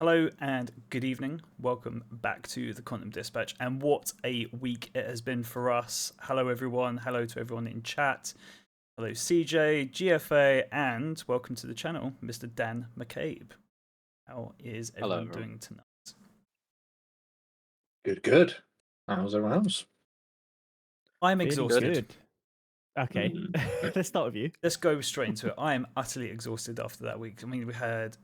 Hello and good evening. Welcome back to the Quantum Dispatch. And what a week it has been for us. Hello, everyone. Hello to everyone in chat. Hello, CJ, GFA, and welcome to the channel, Mr. Dan McCabe. How is Hello, everyone everyone. doing tonight? Good. How's everyone else? I'm Feeling exhausted. good. Okay, let's start with you. Let's go straight into it. I am utterly exhausted after that week. I mean, we had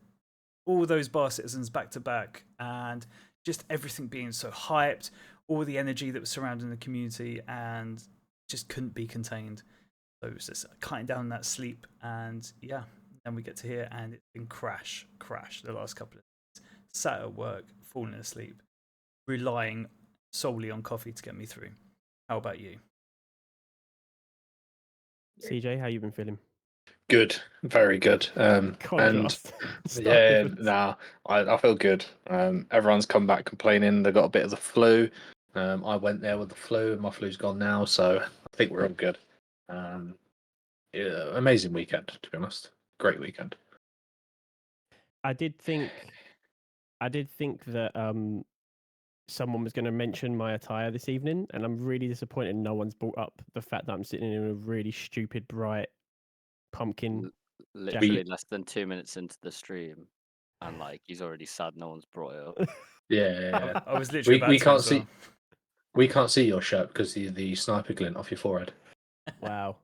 all those bar citizens back to back and just everything being so hyped, all the energy that was surrounding the community and just couldn't be contained. So it was just cutting down that sleep. And yeah, then we get to here and it's been crash the last couple of days. Sat at work, falling asleep, relying solely on coffee to get me through. How about you? CJ, how you been feeling? Good, very good. Contrast. I feel good. Everyone's come back complaining they got a bit of the flu. I went there with the flu, and my flu's gone now, so I think we're all good. Yeah, amazing weekend, to be honest. Great weekend. I did think that someone was going to mention my attire this evening, and I'm really disappointed no one's brought up the fact that I'm sitting in a really stupid, bright pumpkin. Literally less than 2 minutes into the stream, and like he's already sad no one's brought it up. Yeah. I was literally about we to can't as well. see we can't see your shirt because the sniper glint off your forehead. Wow.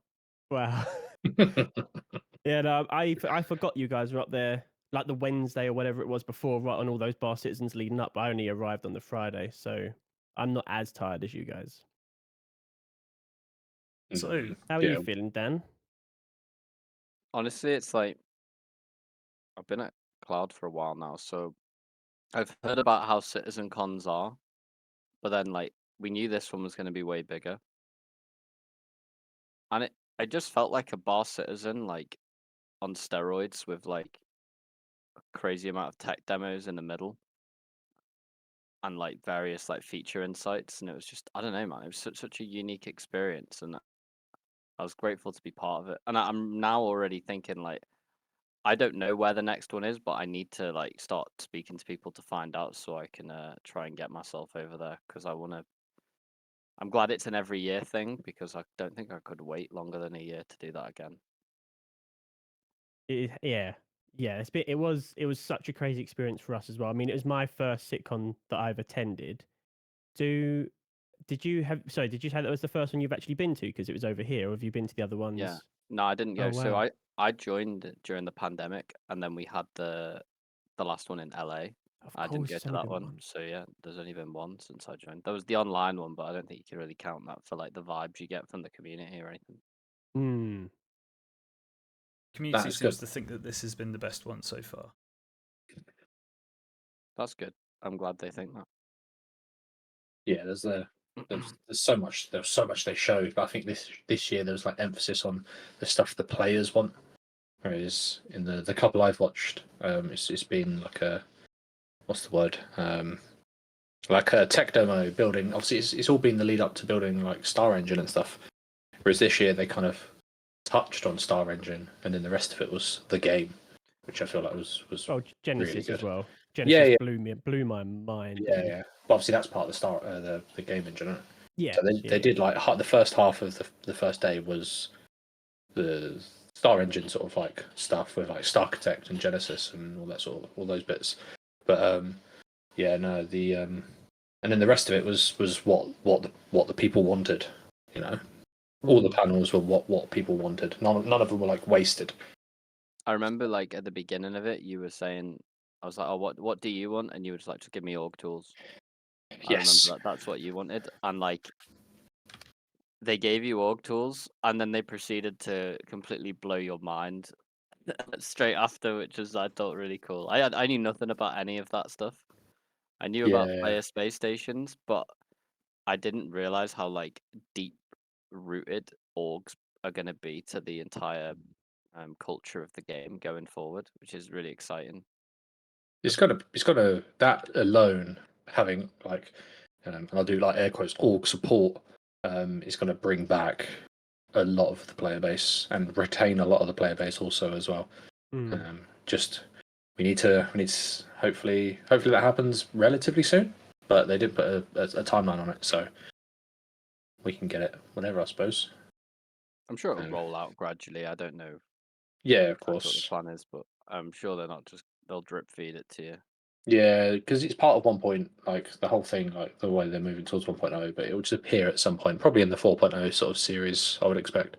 Yeah, no, I forgot you guys were up there like the Wednesday or whatever it was before, right on all those bar citizens leading up. I only arrived on the Friday, so I'm not as tired as you guys. So, How are you feeling, Dan? Honestly, it's like I've been at Cloud for a while now, so I've heard about how CitizenCons are, but then like we knew this one was going to be way bigger, and I just felt like a bar citizen like on steroids with like a crazy amount of tech demos in the middle and like various like feature insights, and it was just I don't know, man, it was such a unique experience, and I was grateful to be part of it. And I'm now already thinking like I don't know where the next one is, but I need to like start speaking to people to find out so I can try and get myself over there because I want to. I'm glad it's an every year thing because I don't think I could wait longer than a year to do that again. Yeah. It was such a crazy experience for us as well. I mean, it was my first sitcon that I've attended. Did you say that was the first one you've actually been to because it was over here, or have you been to the other ones? Yeah. No, I didn't go. Oh, So wow. I joined during the pandemic, and then we had the last one in LA. Of I didn't course, go it's to only that been one. So yeah, there's only been one since I joined. There was the online one, but I don't think you can really count that for like the vibes you get from the community or anything. Hmm. community That's seems good. to think that this has been the best one so far. That's good. I'm glad they think that. Yeah, there's so much they showed, but I think this year there was like emphasis on the stuff the players want. Whereas in the couple I've watched, it's been like what's the word? Like a tech demo building. Obviously, it's all been the lead up to building like Star Engine and stuff. Whereas this year they kind of touched on Star Engine, and then the rest of it was the game, which I feel like was Oh, Genesis really good. as well. Yeah, Genesis yeah. blew my mind. Yeah. But obviously, that's part of the game engine, isn't it? Yeah. So they did like the first half of the first day was the Star Engine sort of like stuff with like Star Architect and Genesis and all that sort of all those bits. But yeah, no, and then the rest of it was what the people wanted. You know, all the panels were what people wanted. None of them were like wasted. I remember like at the beginning of it, you were saying, I was like, oh, what do you want? And you were just like, just give me org tools. I Yes. remember that's what you wanted. And like they gave you org tools and then they proceeded to completely blow your mind straight after, which was I thought really cool. I knew nothing about any of that stuff. I knew about Yeah. player space stations, but I didn't realize how like deep rooted orgs are going to be to the entire culture of the game going forward, which is really exciting. It's gotta that alone having like, and I'll do like air quotes org support, is gonna bring back a lot of the player base and retain a lot of the player base also as well. Mm. Just we need to hopefully that happens relatively soon. But they did put a timeline on it, so we can get it whenever, I suppose. I'm sure it'll Um, roll out gradually. I don't know Yeah, of exactly what the course. plan is, but I'm sure they'll drip feed it to you. Yeah, because it's part of 1. Like the whole thing, like the way they're moving towards 1.0, but it will just appear at some point, probably in the 4.0 sort of series, I would expect.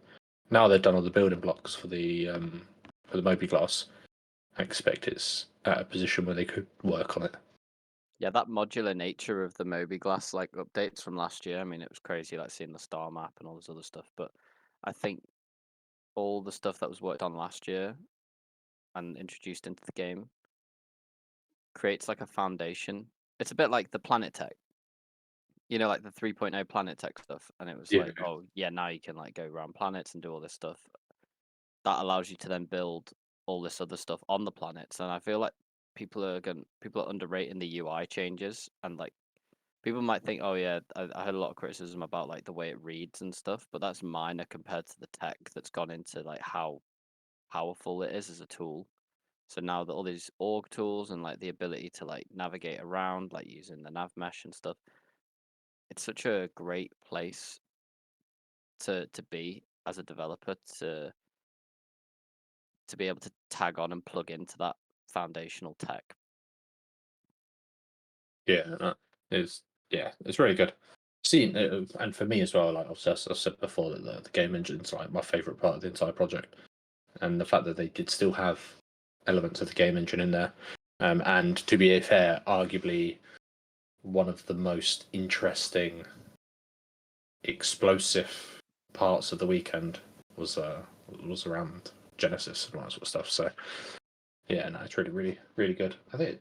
Now they've done all the building blocks for the Moby Glass. I expect it's at a position where they could work on it. Yeah, that modular nature of the Moby Glass like updates from last year. I mean, it was crazy, like seeing the star map and all this other stuff. But I think all the stuff that was worked on last year and introduced into the game creates like a foundation. It's a bit like the Planet Tech, like the 3.0 Planet Tech stuff. And it was Yeah, like, oh yeah, now you can like go around planets and do all this stuff. That allows you to then build all this other stuff on the planets. And I feel like people are underrating the UI changes, and like people might think, oh yeah, I heard a lot of criticism about like the way it reads and stuff, but that's minor compared to the tech that's gone into like how powerful it is as a tool. So now that all these org tools and like the ability to like navigate around, like using the nav mesh and stuff, it's such a great place to be as a developer to be able to tag on and plug into that foundational tech. It's really good. Seeing it, and for me as well, like I've said before, that the game engine's like my favorite part of the entire project, and the fact that they did still have elements of the game engine in there, and to be fair, arguably one of the most interesting, explosive parts of the weekend was around Genesis and all that sort of stuff. So yeah, no, it's really good. I think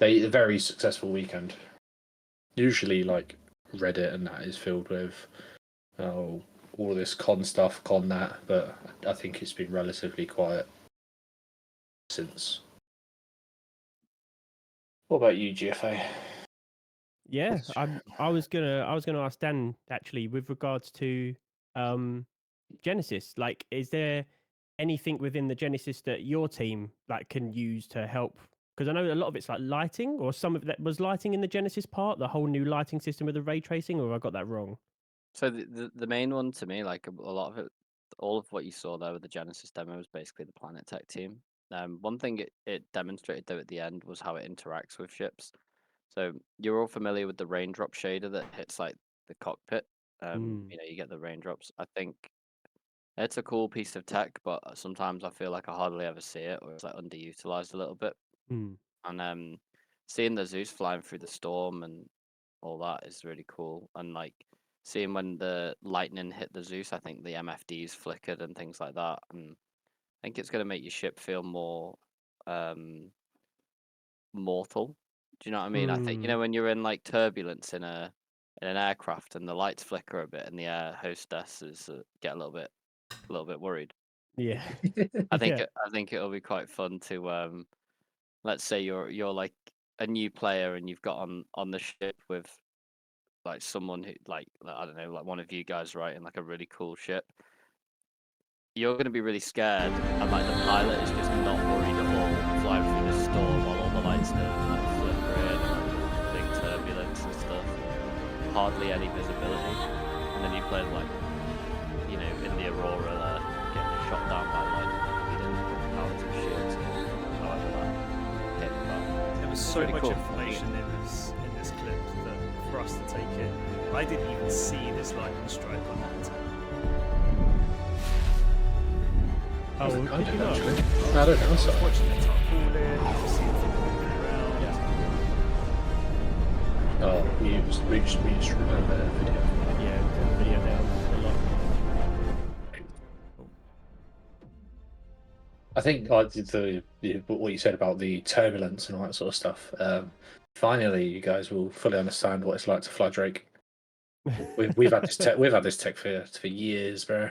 a very successful weekend. Usually, like Reddit and that is filled with all of this con stuff, con that, but I think it's been relatively quiet since. What about you, GFA? Yeah, I was gonna ask Dan actually with regards to Genesis. Like, is there anything within the Genesis that your team like can use to help? Because I know a lot of it's like lighting, or some of that was lighting in the Genesis part, the whole new lighting system with the ray tracing, or have I got that wrong? So the main one to me, like a lot of it, all of what you saw there with the Genesis demo was basically the Planet Tech team. One thing it demonstrated though at the end was how it interacts with ships. So you're all familiar with the raindrop shader that hits like the cockpit. You get the raindrops. I think it's a cool piece of tech, but sometimes I feel like I hardly ever see it, or it's like underutilized a little bit. Mm. And seeing the Zeus flying through the storm and all that is really cool. And like seeing when the lightning hit the Zeus, I think the MFDs flickered and things like that. And I think it's going to make your ship feel more mortal. Do you know what I mean? I think when you're in like turbulence in an aircraft and the lights flicker a bit and the air hostesses get a little bit worried. Yeah. I think Yeah. I think it'll be quite fun to let's say you're like a new player and you've got on the ship with like someone who like I don't know, like one of you guys, right, in like a really cool ship. You're gonna be really scared, and like the pilot is just not worried at all, flying through the storm while all the lights are like flickering and like big turbulence and stuff. Hardly any visibility, and then you play like in the Aurora there, getting shot down by like powers of shields or however that came about. There was so Really much cool. information in this clip that for us to take in, I didn't even see this lightning strike on that attack. Oh, I did don't you not? actually. I don't know. I was So. watching the tarpaulin, seeing things moving around. Yeah. Oh, we just remember the video. Yeah, the video down a lot. I think what you said about the turbulence and all that sort of stuff. Finally, you guys will fully understand what it's like to fly Drake. We've had this tech for years, bro.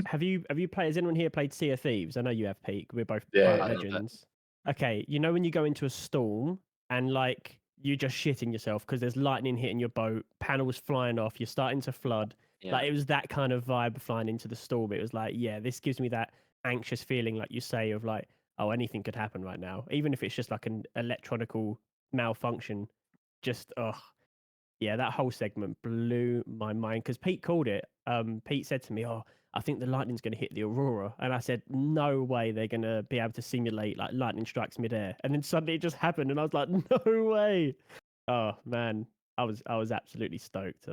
Have you played? Has anyone here played Sea of Thieves? I know you have, Pete. We're both Yeah, Pirate I love it. Legends. Okay, you know when you go into a storm and like you just shitting yourself because there's lightning hitting your boat, panels flying off, you're starting to flood. Yeah. Like it was that kind of vibe flying into the storm. It was like, yeah, this gives me that anxious feeling, like you say, of like, oh, anything could happen right now, even if it's just like an electronical malfunction. Just yeah, that whole segment blew my mind because Pete called it. Pete said to me, "Oh, I think the lightning's going to hit the aurora," and I said, "No way, they're going to be able to simulate like lightning strikes midair." And then suddenly it just happened, and I was like, "No way!" Oh man, I was absolutely stoked.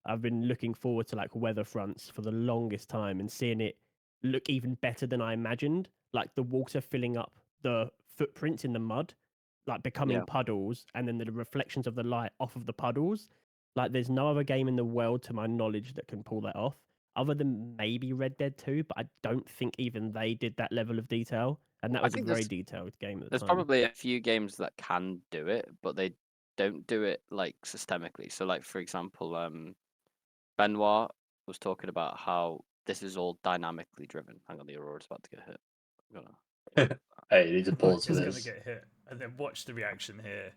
I've been looking forward to like weather fronts for the longest time, and seeing it look even better than I imagined. Like the water filling up the footprints in the mud, like becoming Yeah. puddles, and then the reflections of the light off of the puddles. Like there's no other game in the world, to my knowledge, that can pull that off, other than maybe Red Dead 2. But I don't think even they did that level of detail, and that I was a think very detailed game at the there's time. probably a few games that can do it, but they don't do it like systemically. So, like for example, Benoit was talking about how this is all dynamically driven. Hang on, the Aurora's about to get hit. I'm gonna... Hey, you need to pause for He's gonna this. get hit, and then watch the reaction here.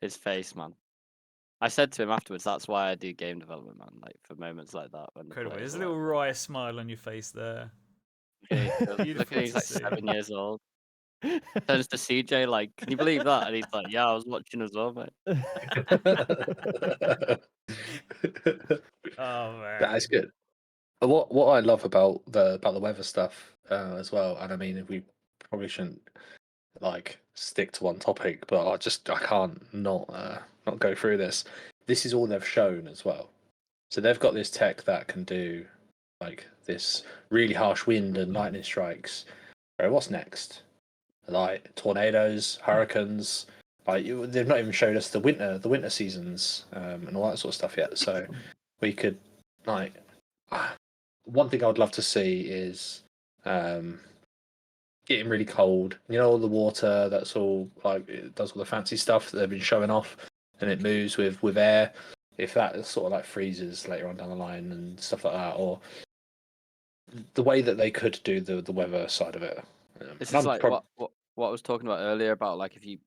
His face, man. I said to him afterwards, that's why I do game development, man. Like for moments like that when the Incredible. players There's a are little like, wry smile on your face there. look at Beautiful he's to like see. 7 years old. Turns to CJ like, can you believe that? And he's like, yeah, I was watching as well, mate. Oh man, That's good. But what I love about the weather stuff as well, and I mean, we probably shouldn't like stick to one topic, but I can't not go through this. This is all they've shown as well. So they've got this tech that can do like this really harsh wind and lightning strikes. Right, what's next? Like tornadoes, hurricanes. Like they've not even showed us the winter seasons and all that sort of stuff yet. So we could like one thing I would love to see is getting really cold. You know, all the water that's all like it does all the fancy stuff that they've been showing off, and it moves with air. If that sort of like freezes later on down the line and stuff like that, or the way that they could do the weather side of it. This And is I'm like what I was talking about earlier about like if you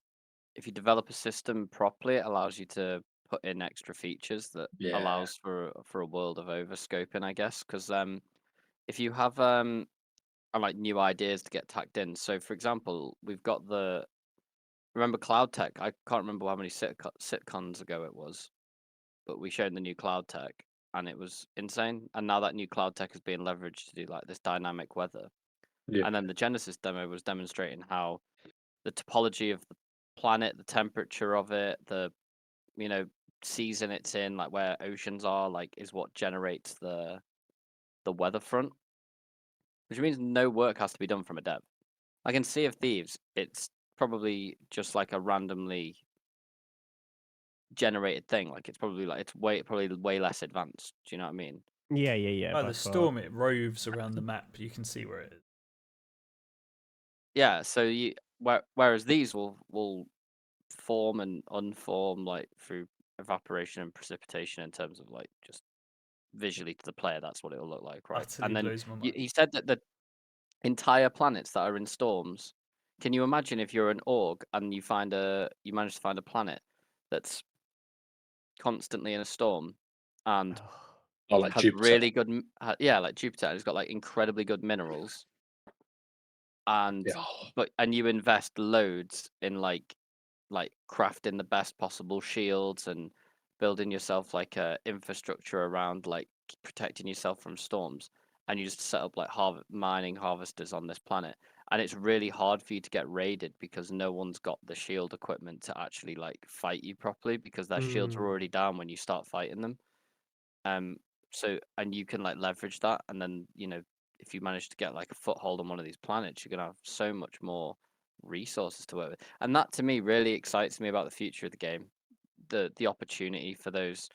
develop a system properly, it allows you to put in extra features that yeah, allows for a world of overscoping, I guess. Because if you have like new ideas to get tacked in, so for example, we've got remember Cloud Tech? I can't remember how many sitcons ago it was, but we showed the new Cloud Tech, and it was insane. And now that new Cloud Tech is being leveraged to do like this dynamic weather. yeah, And then the Genesis demo was demonstrating how the topology of the planet, the temperature of it, the season it's in, like where oceans are, like is what generates the weather front, which means no work has to be done from a dev. Like in Sea of Thieves, it's probably just like a randomly generated thing. Like it's probably probably way less advanced. Do you know what I mean? Yeah, oh, by the far. storm, it roves around the map. You can see where it is. Yeah. So whereas these will form and unform like through evaporation and precipitation in terms of like just visually to the player, that's what it'll look like, right? Utterly And then blows my mind. he said that the entire planets that are in storms. Can you imagine if you're an org and you manage to find a planet that's constantly in a storm and oh, like has Jupiter. really good, yeah, like Jupiter, it's got like incredibly good minerals, and Yeah, and you invest loads in like crafting the best possible shields and building yourself like a infrastructure around like protecting yourself from storms, and you just set up like mining harvesters on this planet, and it's really hard for you to get raided because no one's got the shield equipment to actually like fight you properly because their shields are already down when you start fighting them. um and you can like leverage that, and then if you manage to get like a foothold on one of these planets, you're gonna have so much more resources to work with, and that to me really excites me about the future of the game, the opportunity for those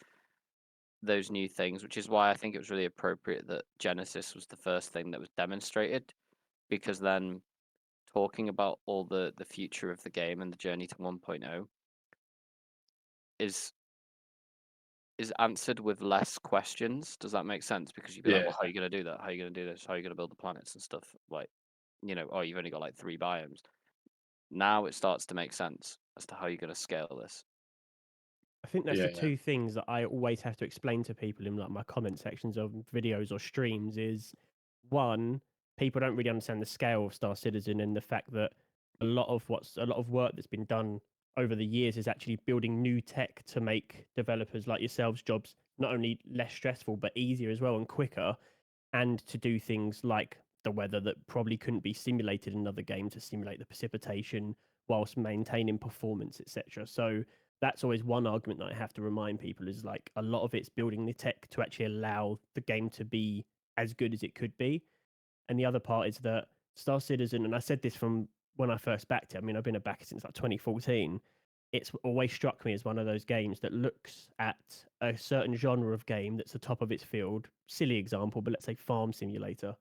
new things, which is why I think it was really appropriate that Genesis was the first thing that was demonstrated, because then talking about all the future of the game and the journey to 1.0 is answered with less questions. Does that make sense? Because you'd be like, yeah, well, how are you going to do that? How are you going to do this? How are you going to build the planets and stuff? Like, oh, you've only got like 3 biomes. Now it starts to make sense as to how you're going to scale this. I think that's yeah, the two things that I always have to explain to people in like my comment sections of videos or streams is one, people don't really understand the scale of Star Citizen and the fact that a lot of work that's been done over the years is actually building new tech to make developers like yourselves jobs not only less stressful but easier as well and quicker, and to do things like the weather that probably couldn't be simulated in another game to simulate the precipitation whilst maintaining performance, etc. So that's always one argument that I have to remind people is like a lot of it's building the tech to actually allow the game to be as good as it could be. And the other part is that Star Citizen, and I said this from when I first backed it, I mean, I've been a backer since like 2014. It's always struck me as one of those games that looks at a certain genre of game that's the top of its field. Silly example, but let's say farm simulator,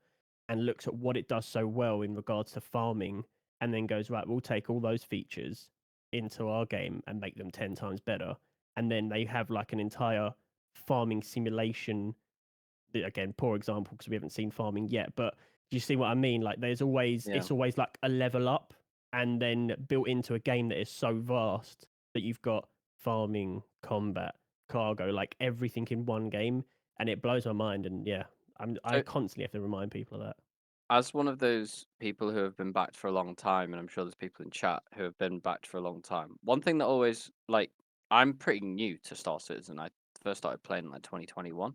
and looks at what it does so well in regards to farming, and then goes, right, we'll take all those features into our game and make them 10 times better. And then they have like an entire farming simulation. Again, poor example because we haven't seen farming yet, but do you see what I mean? Like there's always, Yeah. it's always like a level up and then built into a game that is so vast that you've got farming, combat, cargo, like everything in one game. And it blows my mind. And yeah, I So, constantly have to remind people of that. as one of those people who have been backed for a long time, and I'm sure there's people in chat who have been backed for a long time, one thing that always, like, I'm pretty new to Star Citizen. I first started playing in like 2021.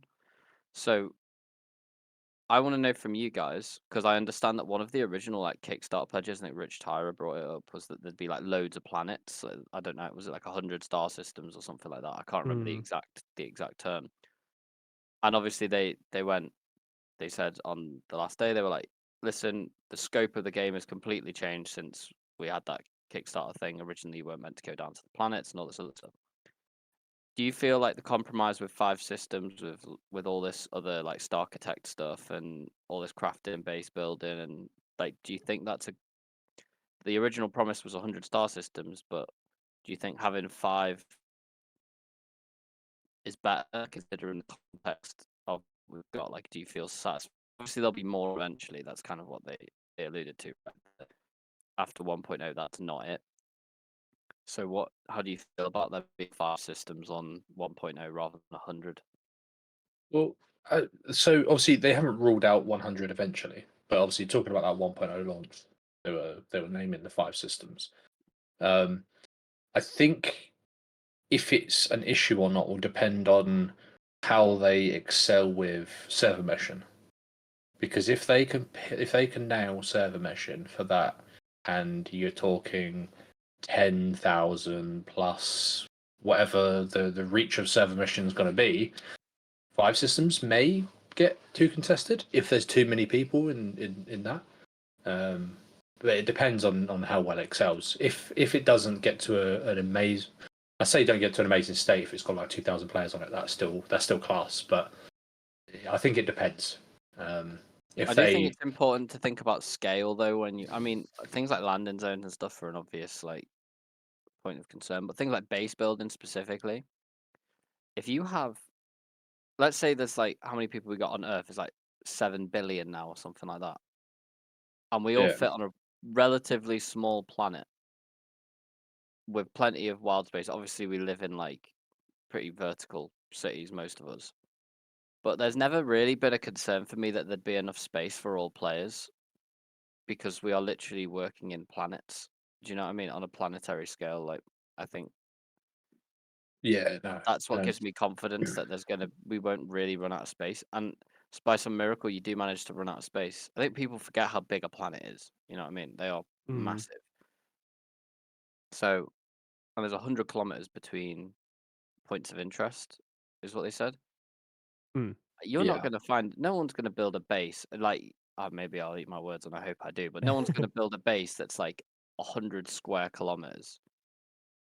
So I want to know from you guys, because I understand that one of the original like Kickstarter pledges, I think Rich Tyra brought it up, was that there'd be like loads of planets. So, I don't know, was it like 100 star systems or something like that? I can't remember the exact term. And obviously they said on the last day, they were like, listen, the scope of the game has completely changed since we had that Kickstarter thing. Originally, we weren't meant to go down to the planets and all this other stuff. Do you feel like the compromise with 5 systems, with all this other like Starchitect stuff and all this crafting, base building, and like, do you think the original promise was 100 star systems, but do you think having 5 is better considering the context of what we've got? Like, do you feel satisfied? Obviously, there'll be more eventually. That's kind of what they alluded to. Right? After 1.0, that's not it. So how do you feel about there being 5 systems on 1.0 rather than 100? Well, so obviously they haven't ruled out 100 eventually, but obviously talking about that 1.0 launch, they were naming the 5 systems. I think if it's an issue or not will depend on how they excel with server meshing. Because if they can nail server meshing for that, and you're talking 10,000 plus whatever the reach of server meshing is going to be, 5 systems may get too contested if there's too many people in that. But it depends on how well it excels. If it doesn't get to an amazing, I say don't get to an amazing state if it's got like 2,000 players on it. That's still class, but I think it depends. If I do think they it's important to think about scale, though. I mean, things like landing zones and stuff are an obvious like point of concern, but things like base building specifically, if you have, let's say there's like how many people we got on Earth is like 7 billion now or something like that, and we all yeah fit on a relatively small planet with plenty of wild space. Obviously, we live in like pretty vertical cities, most of us. But there's never really been a concern for me that there'd be enough space for all players because we are literally working in planets. Do you know what I mean? On a planetary scale, like I think yeah no that's what gives me confidence that we won't really run out of space. And by some miracle, you do manage to run out of space. I think people forget how big a planet is. You know what I mean? They are massive. So, and there's 100 kilometers between points of interest, is what they said. You're not yeah going to find, no one's going to build a base like, maybe I'll eat my words and I hope I do, but no one's going to build a base that's like 100 square kilometers.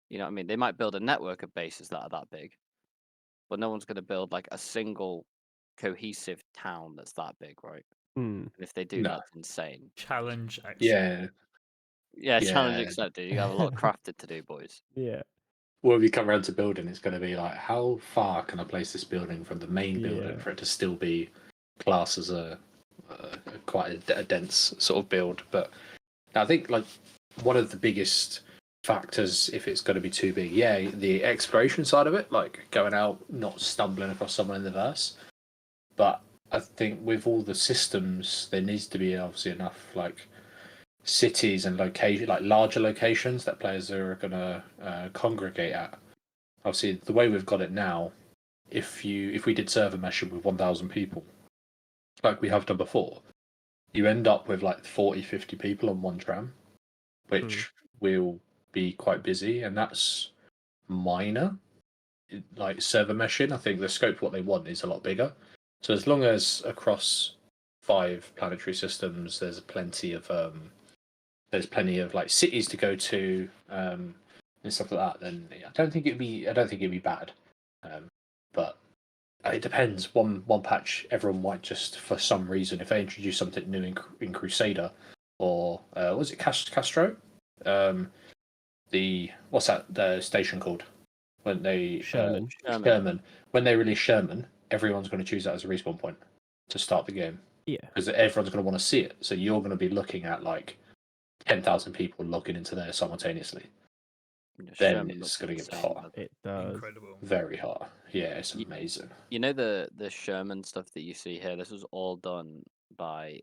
You know what I mean? They might build a network of bases that are that big, but no one's going to build like a single cohesive town that's that big, right? And if they do, no that's insane. Challenge accepted. yeah Yeah, challenge yeah. accepted. You have a lot of crafted to do, boys. Yeah. Well, if you come around to building, it's going to be like, how far can I place this building from the main building Yeah. for it to still be classed as a quite a dense sort of build? But I think like one of the biggest factors, if it's going to be too big, yeah, the exploration side of it, like going out, not stumbling across someone in the verse. But I think with all the systems, there needs to be obviously enough like cities and location, like larger locations that players are going to congregate at. Obviously, the way we've got it now, if we did server meshing with 1,000 people, like we have done before, you end up with like 40, 50 people on one tram, which will be quite busy, and that's minor. Like server meshing, I think the scope of what they want is a lot bigger. So as long as across 5 planetary systems, there's plenty of like cities to go to and stuff like that. Then I don't think it'd be bad. But it depends. One patch, everyone might just for some reason, if they introduce something new in Crusader, or was it Castro? The what's the station called when they Sherman. Sherman, when they release Sherman, everyone's going to choose that as a respawn point to start the game Yeah. because everyone's going to want to see it. So you're going to be looking at like 10,000 people logging into there simultaneously. Then Sherman it's looks going to get insane, hot, It does. Incredible. very hot. Yeah, it's Ye- amazing. You know the Sherman stuff that you see here. This was all done by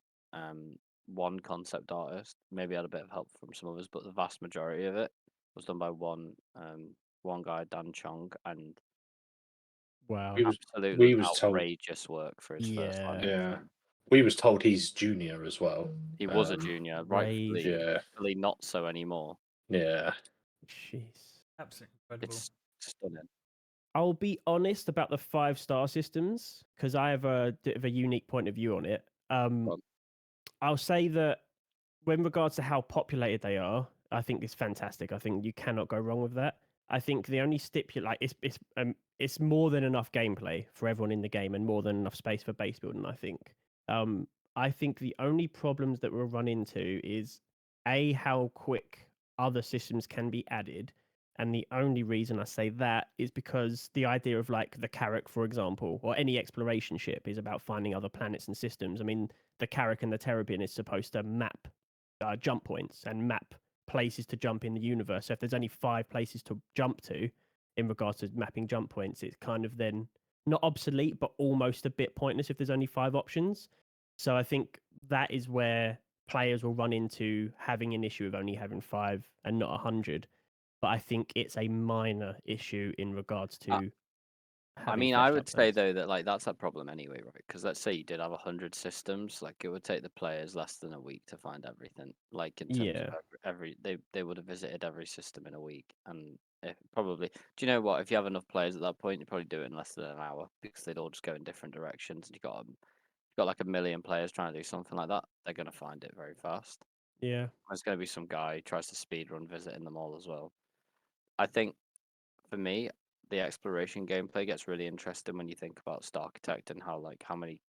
one concept artist. Maybe had a bit of help from some others, but the vast majority of it was done by one guy, Dan Chong, and Wow. We was absolutely we was told, outrageous work for his first Yeah. yeah, we was told he's junior as well. He was a junior, rightfully, Crazy. Yeah, rightfully not so anymore. yeah. Jeez. Absolutely incredible. It's stunning. I'll be honest about the 5-star systems because I have a bit of a unique point of view on it. Go on. I'll say that when regards to how populated they are, I think it's fantastic. I think you cannot go wrong with that. I think the only like it's more than enough gameplay for everyone in the game and more than enough space for base building. Um, I think the only problems that we'll run into is how quick other systems can be added, and the only reason I say that is because the idea of like the Carrack, for example, or any exploration ship is about finding other planets and systems. I mean, the Carrack and the Terrabin is supposed to map jump points and map places to jump in the universe. So if there's only 5 places to jump to in regards to mapping jump points, it's kind of then not obsolete, but almost a bit pointless if there's only 5 options. So I think that is where players will run into having an issue of only having 5 and not 100. But I think it's a minor issue in regards to I having mean, I fleshed would out say plans. though that like that's a problem anyway, right? Because let's say you did have 100 systems, like it would take the players less than a week to find everything. Like in terms Yeah. of they would have visited every system in a week, and probably. Do you know what? If you have enough players at that point, you probably do it in less than an hour because they'd all just go in different directions. And you got like 1 million players trying to do something like that. They're gonna find it very fast. Yeah. There's gonna be some guy who tries to speed run visiting them all as well. I think for me, the exploration gameplay gets really interesting when you think about Star Architect and how many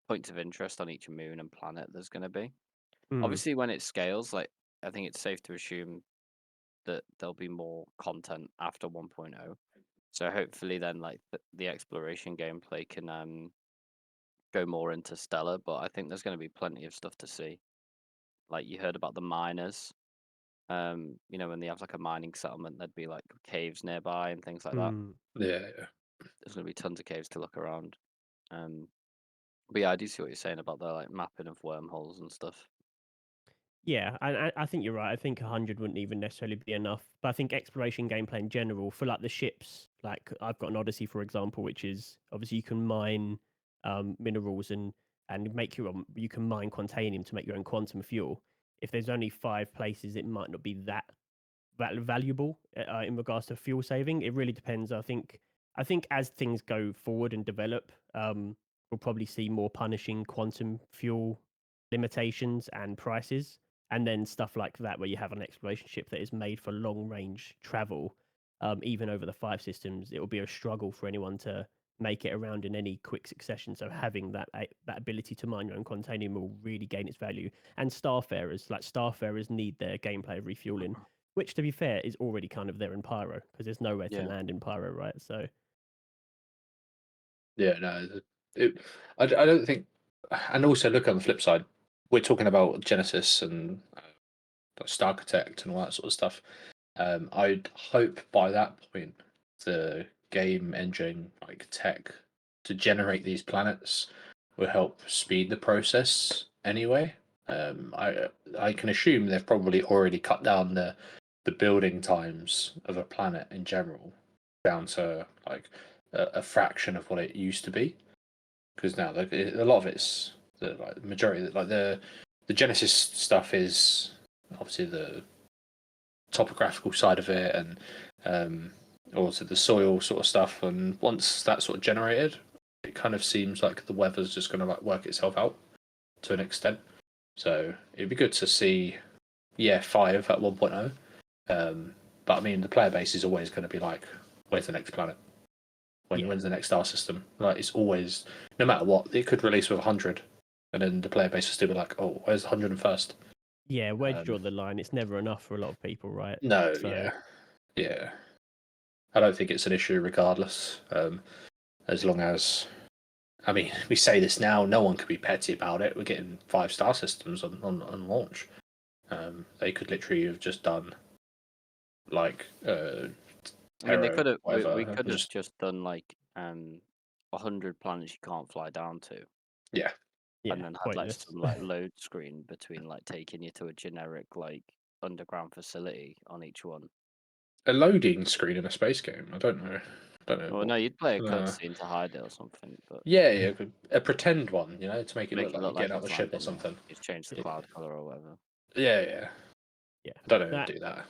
points of interest on each moon and planet there's going to be. Mm. Obviously, when it scales, like I think it's safe to assume that there'll be more content after 1.0. So hopefully, then like the exploration gameplay can go more into Stellar. But I think there's going to be plenty of stuff to see. Like you heard about the miners. When they have like a mining settlement, there'd be like caves nearby and things like that. Mm. Yeah, There's going to be tons of caves to look around. But yeah, I do see what you're saying about the like mapping of wormholes and stuff. Yeah, I think you're right. I think 100 wouldn't even necessarily be enough. But I think exploration gameplay in general for like the ships, like I've got an Odyssey, for example, which is obviously you can mine minerals and make you can mine quantanium to make your own quantum fuel. If there's only 5 places, it might not be that valuable in regards to fuel saving. It really depends. I think as things go forward and develop, we'll probably see more punishing quantum fuel limitations and prices, and then stuff like that where you have an exploration ship that is made for long range travel. Even over the 5 systems, it will be a struggle for anyone to make it around in any quick succession. So having that ability to mine your own quantanium will really gain its value. And starfarers need their gameplay of refueling, which, to be fair, is already kind of there in Pyro because there's nowhere to Yeah. land in Pyro, right? So yeah. No, I don't think. And also, look on the flip side. We're talking about Genesis and Star Architect and all that sort of stuff. I'd hope by that point the game engine like tech to generate these planets will help speed the process anyway. I can assume they've probably already cut down the building times of a planet in general down to like a fraction of what it used to be. Because now a lot of it's the majority like the Genesis stuff is obviously the topographical side of it and also the soil sort of stuff. And once that's sort of generated, it kind of seems like the weather's just going to like work itself out to an extent. So it'd be good to see, 5 at 1.0. But I mean, the player base is always going to be like, where's the next planet? When's the next star system? Like it's always, no matter what, it could release with 100, and then the player base will still be like, oh, where's the 101st? Yeah, where do you draw the line? It's never enough for a lot of people, right? No, So- yeah. I don't think it's an issue regardless. As long as, I mean, we say this now, no one could be petty about it. We're getting 5-star systems on launch. They could literally have just done like I mean, they Terra, could have. whatever, We could have just just done like 100 planets you can't fly down to, yeah, and then had like pointless. some like load screen between like taking you to a generic like underground facility on each one. a loading screen in a space game. I don't know. Well, no, you'd play a Uh, cutscene to hide it or something, but yeah, a pretend one, to make it make look it like look you're like getting out the it's ship or landing. something. It's changed the Yeah. cloud color or whatever. Yeah. Yeah. I don't know That- do that.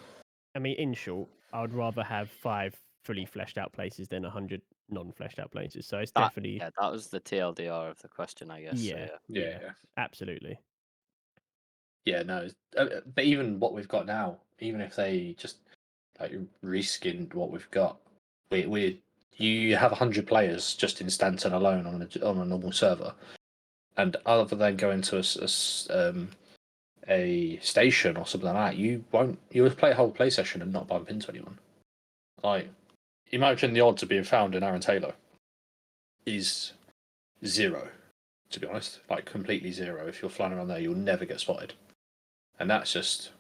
I mean, in short, I would rather have 5 fully fleshed out places than 100 non-fleshed out places. So it's definitely Yeah, that was the TLDR of the question, I guess. yeah, So, Yeah. absolutely. Yeah, no. But even what we've got now, even if they just like reskinned what we've got, you have 100 players just in Stanton alone on a normal server, and other than going to a station or something like that, you'll play a whole play session and not bump into anyone. Like, imagine the odds of being found in Aaron Taylor is 0, to be honest. Like completely 0. If you're flying around there, you'll never get spotted. And that's just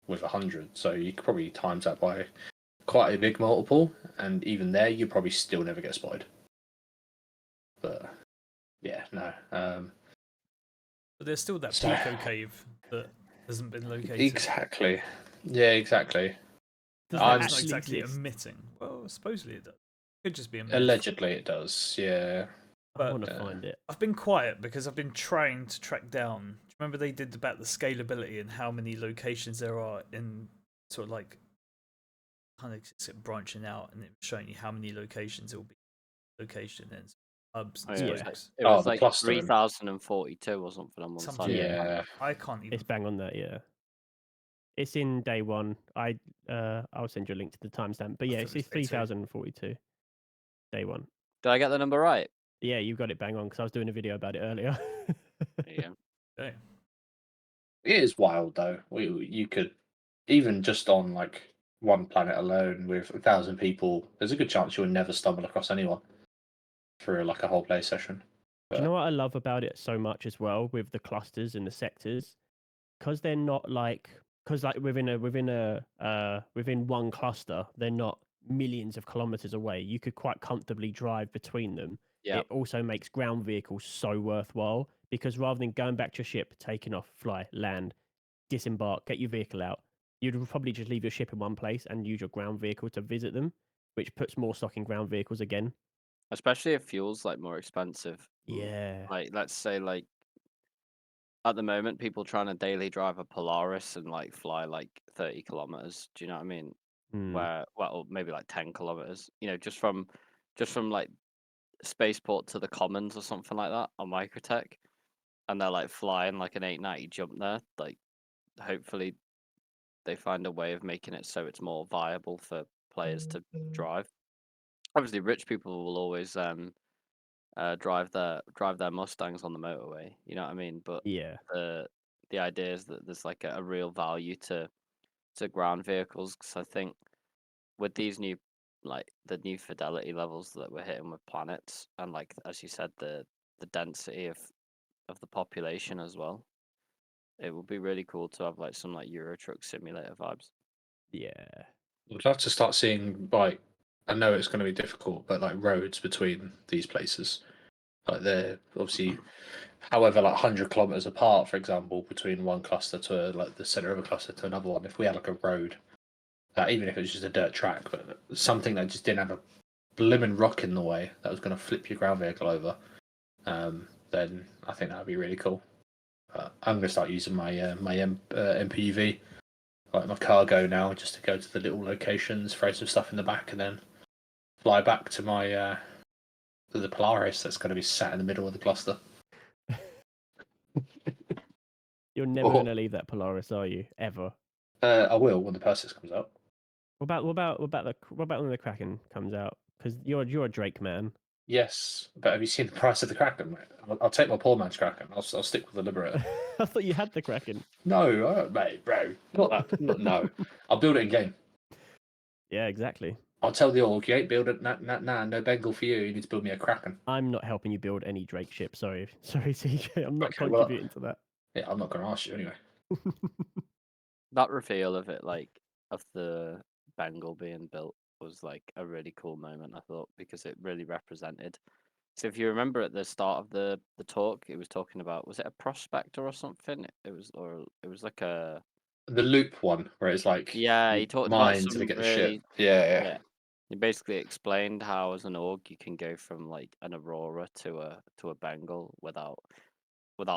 with 100. So you could probably times that by quite a big multiple, and even there, you probably still never get spotted. But yeah, no. But there's still that So- Pico cave that hasn't been located. Exactly. Yeah, exactly. Does I'm- that It's not actually exactly exist? emitting. Well, supposedly it does. Could just be a myth. Allegedly, it does. Yeah. I But- want to find it. I've been quiet because I've been trying to track down. Do you remember they did about the scalability and how many locations there are in sort of like kind of branching out, and it was showing you how many locations it will be location in hubs and Oh, yeah, spokes. it Oh, was the like clustering. 3042 or something on one Something side. like Yeah. that. I can't even. It's bang on that, yeah. It's in day one. I'll send you a link to the timestamp. But I yeah, thought it's it was day two. 3042. Day one. Did I get the number right? Yeah, you got it bang on because I was doing a video about it earlier. Yeah. Okay. It is wild though. You could even just on like one planet alone with 1,000 people. There's a good chance you'll never stumble across anyone through like a whole play session. Do you know what I love about it so much as well with the clusters and the sectors? Because they're not like within one cluster, they're not millions of kilometers away. You could quite comfortably drive between them. Yeah. It also makes ground vehicles so worthwhile because rather than going back to your ship, taking off, fly, land, disembark, get your vehicle out, you'd probably just leave your ship in one place and use your ground vehicle to visit them, which puts more stock in ground vehicles again. Especially if fuel's like more expensive. Yeah. Like let's say like at the moment people trying to daily drive a Polaris and like fly like 30 kilometers. Do you know what I mean? Hmm. Where well maybe like 10 kilometers. You know, just from like spaceport to the Commons or something like that on Microtech, and they're like flying like an 890 jump there. Like hopefully they find a way of making it so it's more viable for players to drive. Obviously, rich people will always drive their Mustangs on the motorway. You know what I mean? But Yeah. the idea is that there's like a real value to ground vehicles, because I think with these new like the new fidelity levels that we're hitting with planets, and like as you said, the density of the population as well, it would be really cool to have like some like Euro Truck Simulator vibes. Yeah. I'd love to start seeing like, I know it's going to be difficult, but like roads between these places. Like they're obviously, however, like 100 kilometers apart, for example, between one cluster to like the center of a cluster to another one. If we had like a road, even if it was just a dirt track, but something that just didn't have a blimmin' rock in the way that was going to flip your ground vehicle over, then I think that would be really cool. I'm going to start using my MPV, like my cargo now, just to go to the little locations, throw some stuff in the back, and then fly back to my to the Polaris that's going to be sat in the middle of the cluster. You're never Or- going to leave that Polaris, are you? Ever? I will when the Perseus comes out. What about when the Kraken comes out? Because you're a Drake man. Yes, but have you seen the price of the Kraken, mate? I'll take my poor man's Kraken. I'll stick with the Liberator. I thought you had the Kraken. No, mate, bro. Not that. No. I'll build it in game. Yeah, exactly. I'll tell the org, you ain't building no Bengal for you. You need to build me a Kraken. I'm not helping you build any Drake ship. Sorry, CJ. I'm not Okay, well, contributing to that. Yeah, I'm not going to ask you anyway. That reveal of it, like of the Bengal being built, was like a really cool moment, I thought, because it really represented. So if you remember at the start of the talk, it was talking about, was it a prospector or something? It was like a The loop one, where it's like yeah. you He talked about mine to some get the really ship. Yeah. yeah. He basically explained how as an org you can go from like an Aurora to a Bengal without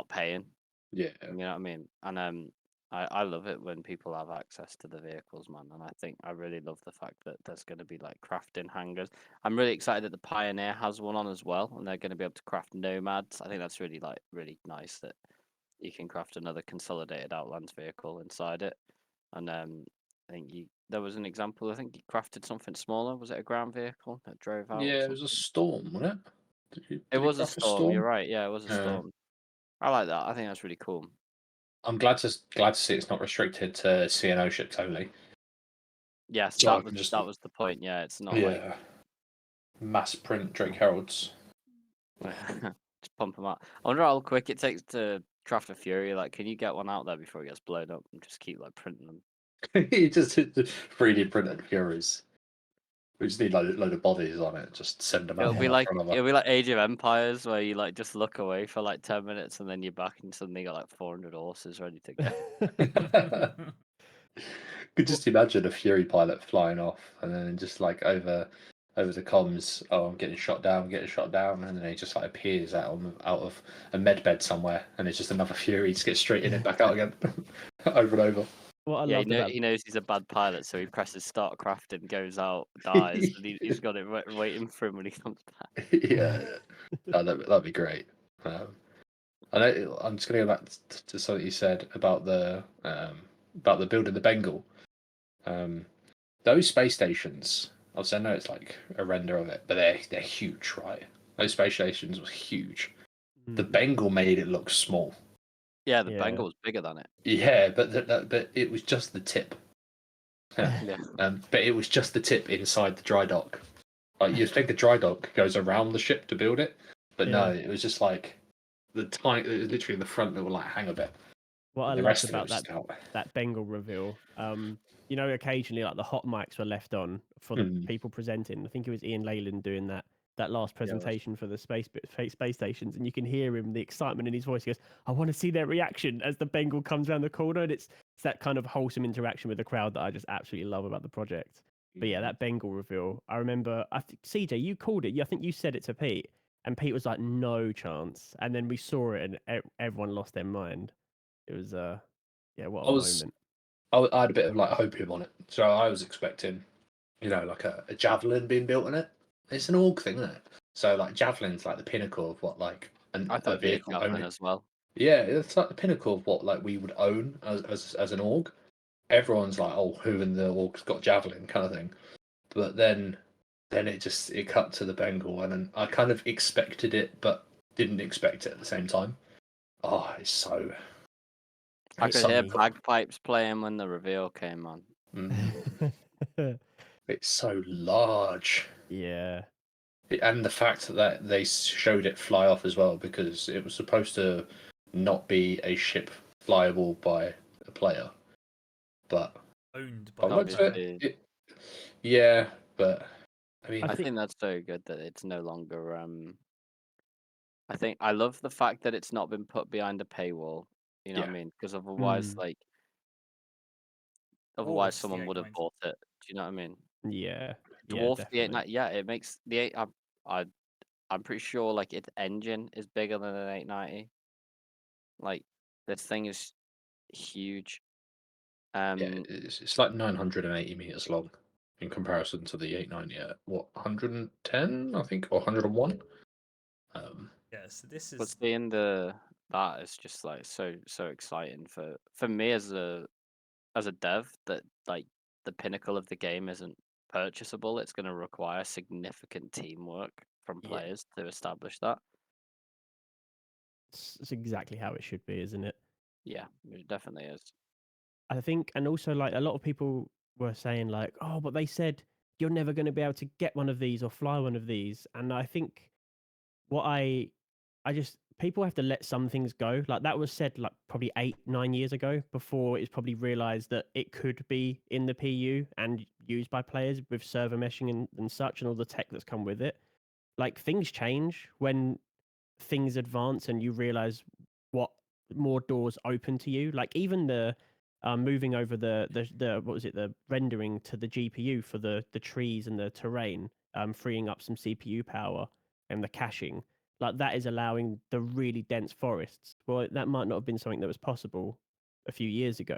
paying. Yeah. You know what I mean? And I love it when people have access to the vehicles, man. And I think I really love the fact that there's going to be like crafting hangars. I'm really excited that the Pioneer has one on as well, and they're going to be able to craft nomads. I think that's really nice that you can craft another consolidated Outlands vehicle inside it. And I think there was an example. I think you crafted something smaller. Was it a ground vehicle that drove out? Or Yeah, it was a something? storm, wasn't it? It Did you was a craft a storm. You're storm? right. Yeah, it was a Yeah. storm. I like that. I think that's really cool. I'm glad to see it's not restricted to CNO ships only. Yes, So I that can was just that was the point. Yeah, it's not like mass print Drake Heralds. just pump them out. I wonder how quick it takes to craft a Fury. Like, can you get one out there before it gets blown up and just keep like printing them? You just hit the 3D printed Furies. We just need like a load of bodies on it. Just send them out It'll be one like after another. it'll be like Age of Empires where you like just look away for like 10 minutes and then you're back and suddenly you got like 400 horses ready to go. Could just imagine a Fury pilot flying off and then just like over the comms, oh, I'm getting shot down, and then he just like appears out of a med bed somewhere, and it's just another Fury, just gets straight in and back out again, over and over. What I Yeah, loved about he knows he's a bad pilot, so he presses start crafting, goes out, dies, and he's got it waiting for him when he comes back. Yeah, that'd be great. I know. I'm just going to go back to something you said about the building the Bengal. Those space stations. Obviously, I know it's like a render of it, but they're huge, right? Those space stations were huge. The Bengal made it look small. Yeah, the Yeah. Bengal was bigger than it. Yeah, but it was just the tip. Yeah. But it was just the tip inside the dry dock. Like you'd think the dry dock goes around the ship to build it, but no, it was just like literally the front little like hangar bit. What I The loved rest of it about was just out. that Bengal reveal, you know, occasionally like the hot mics were left on for the people presenting. I think it was Ian Leyland doing that last presentation for the space stations, and you can hear him, the excitement in his voice. He goes, "I want to see their reaction as the Bengal comes around the corner," and it's that kind of wholesome interaction with the crowd that I just absolutely love about the project. But yeah, that Bengal reveal, I remember. I think CJ, you called it. I think you said it to Pete, and Pete was like, "No chance," and then we saw it, and everyone lost their mind. It was yeah, what a moment. I had a bit of like hopium on it, so I was expecting, like a javelin being built in it. It's an org thing, isn't it? So like javelin's like the pinnacle of what like I thought a it'd be a vehicle javelin owning. as well. Yeah, it's like the pinnacle of what like we would own as an org. Everyone's like, oh, who in the org's got javelin kind of thing. But then it cut to the Bengal, and then I kind of expected it, but didn't expect it at the same time. Oh, it's so. I It's could hear so bagpipes playing when the reveal came on. It's so large. Yeah. And the fact that they showed it fly off as well, because it was supposed to not be a ship flyable by a player, but Owned I by liked Obviously. it. Yeah, but I mean, I think that's so good that it's no longer I think I love the fact that it's not been put behind a paywall. You know what I Yeah. mean? Because otherwise, Mm, Or otherwise just the someone would have 890. bought it. Do you know what I mean? yeah, yeah, Dwarf the definitely. 890. Yeah, it makes the 8. I I'm pretty sure like its engine is bigger than an 890. Like this thing is huge. Yeah, it's like 980 meters long in comparison to the 890 at what 110, I think, or 101. Yeah, so this But is seeing that is just like so exciting for me as a dev that like the pinnacle of the game isn't purchasable. It's going to require significant teamwork from Yeah, players to establish that. it's exactly how it should be, isn't it? Yeah, it definitely is. I think, and also like a lot of people were saying like, oh, but they said you're never going to be able to get one of these or fly one of these, and I think what I just people have to let some things go. Like that was said like probably 8, 9 years ago before it's probably realized that it could be in the PU and used by players with server meshing and such and all the tech that's come with it. Like things change when things advance and you realize what more doors open to you. Like even the moving over the what was it, the rendering to the GPU for the trees and the terrain, freeing up some CPU power and the caching. Like that is allowing the really dense forests. Well, that might not have been something that was possible a few years ago.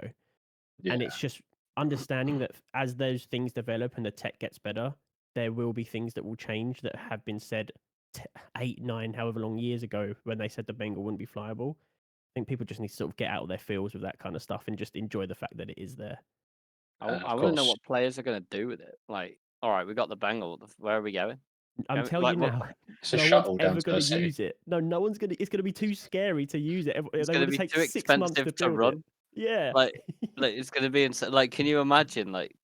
Yeah, And it's just understanding that as those things develop and the tech gets better, there will be things that will change that have been said 8, 9, however long years ago when they said the Bengal wouldn't be flyable. I think people just need to sort of get out of their feels with that kind of stuff and just enjoy the fact that it is there. I of want to know course. what players are going to do with it. Like, all right, we got the Bengal. Where are we going? I'm telling Like, you now, It's a no one's shuttle down ever to going the to city. use it. No, no one's going to. It's going to be too scary to use it. it's They going want to to be take too 6 months to expensive to build it. run. Yeah. Like, it's going to be insane. Like, can you imagine? Like,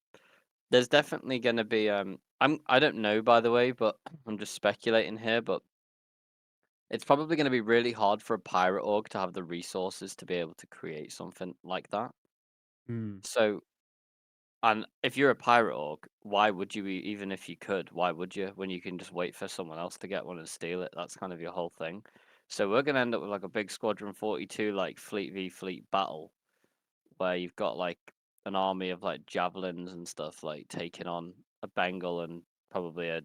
there's definitely going to be I don't know by the way, but I'm just speculating here. But it's probably going to be really hard for a pirate org to have the resources to be able to create something like that. Mm, So, and if you're a pirate org, why would you even if you could? Why would you when you can just wait for someone else to get one and steal it? That's kind of your whole thing. So we're gonna end up with like a big Squadron 42 like fleet v fleet battle where you've got like an army of like javelins and stuff like taking on a Bengal and probably a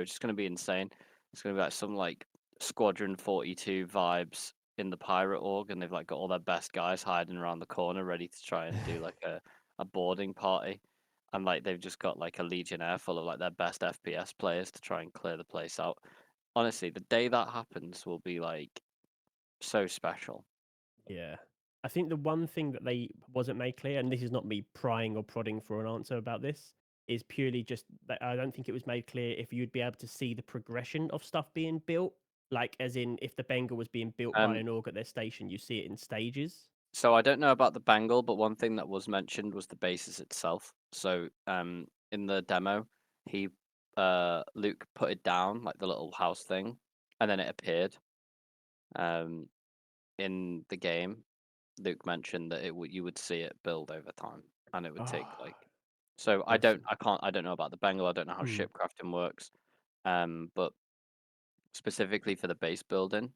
just gonna be insane. It's gonna be like some like Squadron 42 vibes in the pirate org, and they've like got all their best guys hiding around the corner, ready to try and do like a boarding party, and like they've just got like a legionnaire full of like their best FPS players to try and clear the place out. Honestly, the day that happens will be like so special. yeah. I think the one thing that they wasn't made clear, and this is not me prying or prodding for an answer about this, is purely just that I don't think it was made clear if you'd be able to see the progression of stuff being built. Like, as in, if the Bengal was being built by Um, an org at their station, you see it in stages. So I don't know about the Bengal, but one thing that was mentioned was the basis itself. So in the demo, he Luke put it down like the little house thing, and then it appeared. Um, in the game, Luke mentioned that you would see it build over time, and it would take Ah, like. So awesome. I don't know about the Bengal. I don't know how Mm, ship crafting works. But specifically for the base building,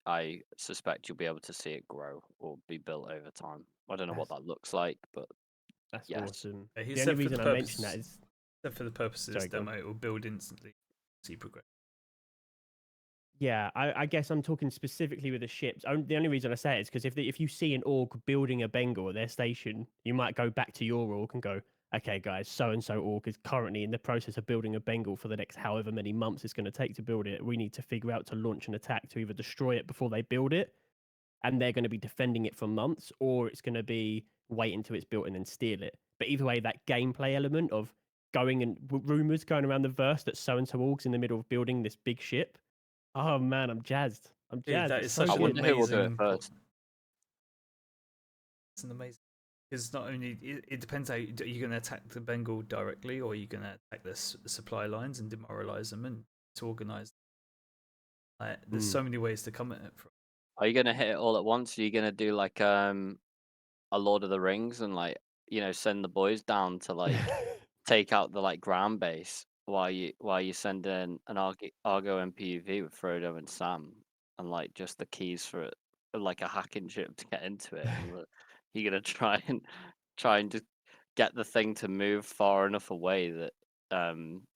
I suspect you'll be able to see it grow or be built over time. I don't know what that's that looks like, but that's yes. awesome. he The only said for the reason I mention that purpose is said for the purpose of this sorry, go on. demo, it will build instantly. See progress. Yeah, I guess I'm talking specifically with the ships. The only reason I say it is because if you see an org building a Bengal at their station, you might go back to your org and go, okay, guys, so and so org is currently in the process of building a Bengal for the next however many months it's going to take to build it. We need to figure out to launch an attack to either destroy it before they build it, and they're going to be defending it for months, or it's going to be wait until it's built and then steal it. But either way, that gameplay element of going and rumors going around the verse that so and so org's in the middle of building this big ship. Oh man, I'm jazzed. I'm Dude, jazzed. that It's is so such I an good. wonder who will do it amazing plot. first. It's an amazing because not only it depends how you're going to attack the Bengal directly, or you're going to attack the supply lines and demoralize them and to organize. There's Mm. so many ways to come at it. From. Are you gonna hit it all at once? Are you gonna do like a Lord of the Rings and like send the boys down to like take out the like ground base, you send in an Argo MPUV with Frodo and Sam, and like just the keys for it, like a hacking chip to get into it, and you're gonna try and just get the thing to move far enough away that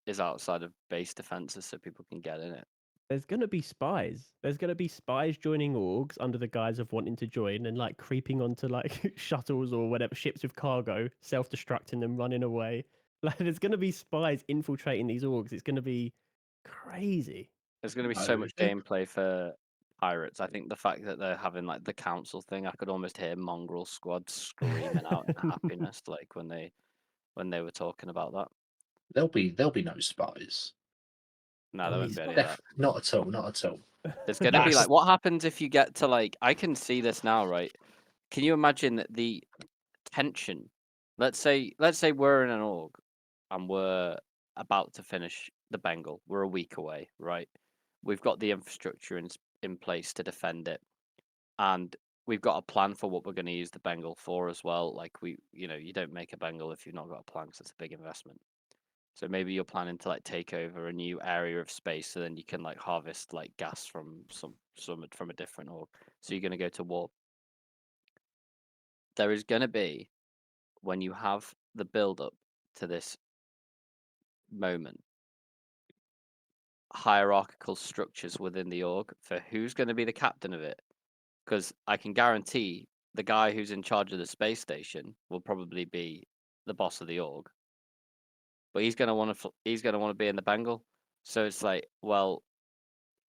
is outside of base defenses so people can get in it. There's gonna be spies. There's gonna be spies joining orgs under the guise of wanting to join and like creeping onto like shuttles or whatever ships with cargo, self-destructing them, running away. Like there's gonna be spies infiltrating these orgs. It's gonna be crazy. There's going to be No, so much gameplay for pirates. I think the fact that they're having like the council thing, I could almost hear Mongrel Squad screaming out in happiness, like when they were talking about that. there'll be no spies. No, there won't be any of that. Not at all. Not at all. There's going to be That's- like, what happens if you get to like? I can see this now, right? Can you imagine the tension? Let's say we're in an org and we're about to finish the Bengal. We're a week away, right? We've got the infrastructure in place to defend it, and we've got a plan for what we're going to use the Bengal for as well. Like you don't make a Bengal if you've not got a plan, because it's a big investment. So maybe you're planning to like take over a new area of space, so then you can like harvest like gas from some from a different org. So you're going to go to war. There is going to be, when you have the build up to this moment, hierarchical structures within the org for who's going to be the captain of it. Because I can guarantee the guy who's in charge of the space station will probably be the boss of the org, but he's going to want to be in the Bengal. So it's like, well,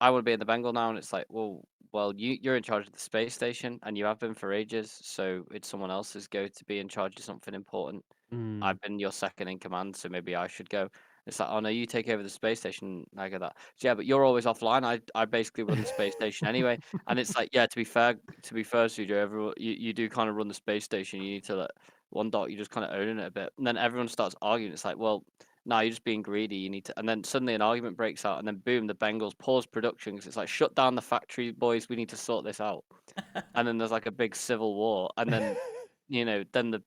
I want to be in the Bengal now, and it's like, well, you're in charge of the space station, and you have been for ages. So it's someone else's go to be in charge of something important. I've been your second in command, so maybe I should go. It's like, oh no, you take over the space station. I get that. So, yeah, but you're always offline. I basically run the space station anyway. And it's like, yeah, to be fair, Sujo, everyone, you do kind of run the space station. You need to let one dot. You're just kind of owning it a bit, and then everyone starts arguing. It's like, well, no, you're just being greedy. You need to, and then suddenly an argument breaks out, and then boom, the Bengals pause production because it's like, shut down the factory, boys. We need to sort this out. And then there's like a big civil war, and then then the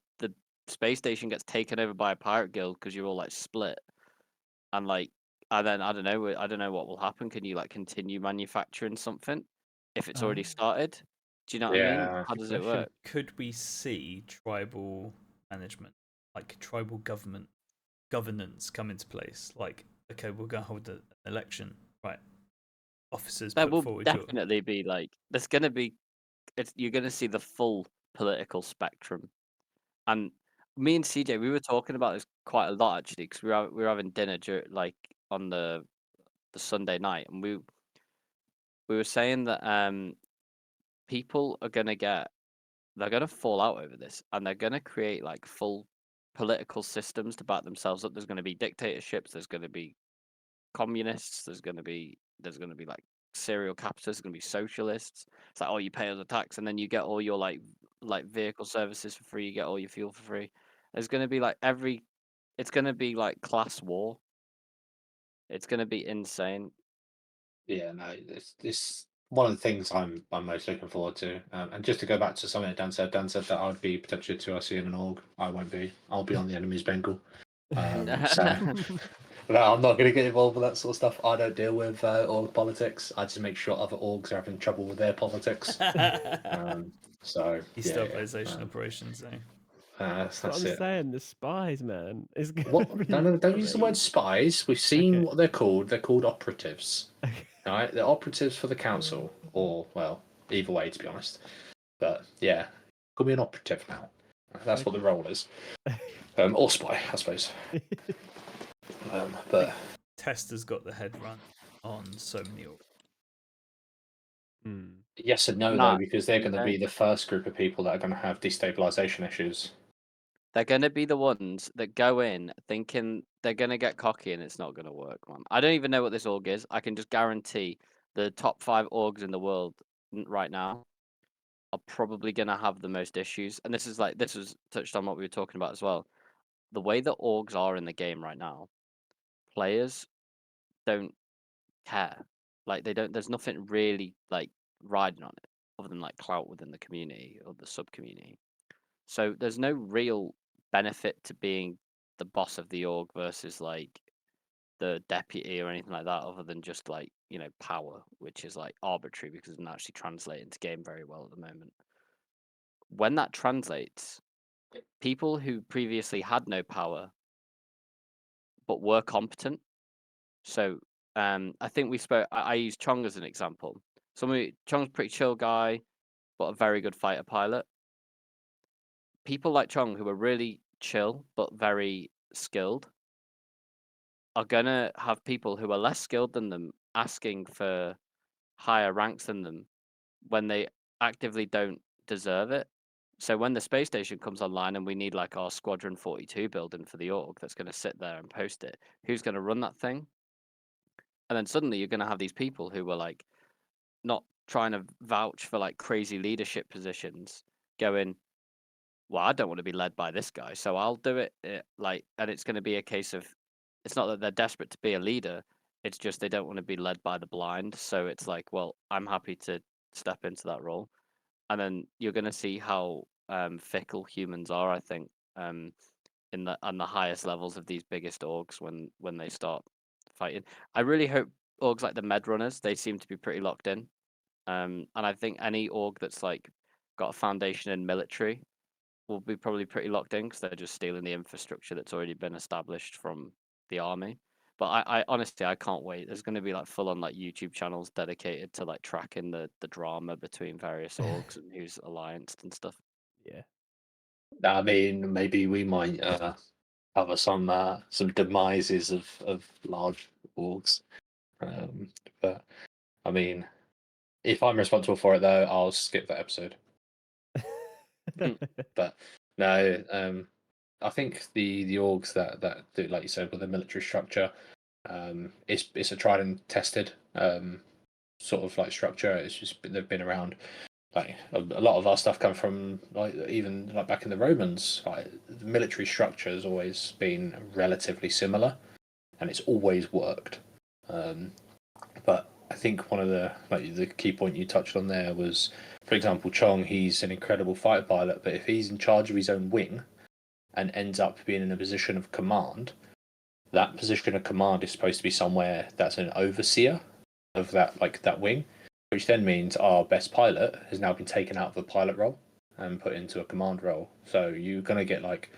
space station gets taken over by a pirate guild because you're all like split, and then I don't know what will happen. Can you like continue manufacturing something if it's already started? Do you know what I mean? Yeah. How does Good it work? Could we see tribal management, like tribal governance, come into place? Like, okay, we're going to hold an election, right? Officers There put will forward your. definitely be like there's gonna be you're gonna see the full political spectrum. And me and CJ, we were talking about this quite a lot actually, because we were having dinner like on the Sunday night, and we were saying that people are they're gonna fall out over this, and they're gonna create like full political systems to back themselves up. There's gonna be dictatorships. There's gonna be communists. There's gonna be like serial capitalists. There's gonna be socialists. It's like, oh, you pay us a tax, and then you get all your like vehicle services for free. You get all your fuel for free. There's gonna be like it's gonna be like class war. It's gonna be insane. Yeah, no, it's one of the things I'm most looking forward to. And just to go back to something that Dan said that I'd be potentially a 2IC in an org. I won't be. I'll be on the enemy's Bengal. So no, I'm not going to get involved with that sort of stuff. I don't deal with org politics. I just make sure other orgs are having trouble with their politics. So Destabilization operations, eh? that's That's what I'm it. saying. The spies, man. It's gonna What? be No, don't use the word crazy. spies. We've seen Okay. what they're called. They're called operatives. Okay. Right? They're operatives for the council, or well, either way, to be honest. But yeah, could be an operative now. That's what the role is. Or spy, I suppose. But Tester's got the head run on so many. yes and no, Nah, though, because they're going to okay. be the first group of people that are going to have destabilization issues. They're gonna be the ones that go in thinking they're gonna get cocky, and it's not gonna work, man. I don't even know what this org is. I can just guarantee the top 5 orgs in the world right now are probably gonna have the most issues. And this was touched on what we were talking about as well. The way that orgs are in the game right now, players don't care. Like they don't. There's nothing really like riding on it other than like clout within the community or the sub community. So there's no real benefit to being the boss of the org versus like the deputy or anything like that, other than just like power, which is like arbitrary because it doesn't actually translate into game very well at the moment. When that translates, people who previously had no power but were competent. So I think we spoke. I used Chong as an example. Chong's a pretty chill guy, but a very good fighter pilot. People like Chong who are really chill but very skilled are gonna have people who are less skilled than them asking for higher ranks than them when they actively don't deserve it. So when the space station comes online and we need like our Squadron 42 building for the org that's going to sit there and post it, who's going to run that thing? And then suddenly you're going to have these people who were like not trying to vouch for like crazy leadership positions going, well, I don't want to be led by this guy, so I'll do it. And it's going to be a case of, it's not that they're desperate to be a leader, it's just they don't want to be led by the blind. So it's like, well, I'm happy to step into that role. And then you're going to see how fickle humans are, I think, on the highest levels of these biggest orgs when they start fighting. I really hope orgs like the Med Runners, they seem to be pretty locked in. And I think any org that's like got a foundation in military will be probably pretty locked in because they're just stealing the infrastructure that's already been established from the army. But I honestly I can't wait. There's going to be like full on like YouTube channels dedicated to like tracking the drama between various orgs and who's allianced and stuff. Yeah. I mean, maybe we might cover some demises of large orgs. But I mean, if I'm responsible for it though, I'll skip that episode. But no, I think the orgs that do, like you said, with the military structure, it's a tried and tested sort of like structure. It's just they've been around. Like a lot of our stuff come from like even like back in the Romans. Like the military structure has always been relatively similar, and it's always worked. But I think one of the key point you touched on there was, for example, Chong. He's an incredible fighter pilot, but if he's in charge of his own wing and ends up being in a position of command, that position of command is supposed to be somewhere that's an overseer of that wing, which then means our best pilot has now been taken out of a pilot role and put into a command role. So you're gonna get like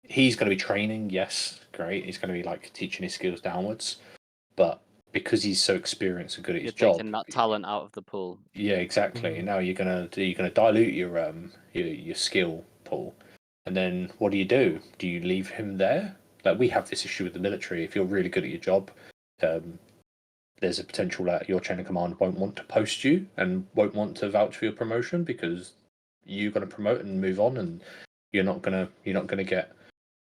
he's gonna be training, yes, great. He's gonna be like teaching his skills downwards, but because he's so experienced and good at You're his job, taking that talent out of the pool. yeah, exactly. Now you're gonna dilute your skill pool, and then what do? Do you leave him there? Like we have this issue with the military. If you're really good at your job, there's a potential that your chain of command won't want to post you and won't want to vouch for your promotion because you're going to promote and move on, and you're not gonna get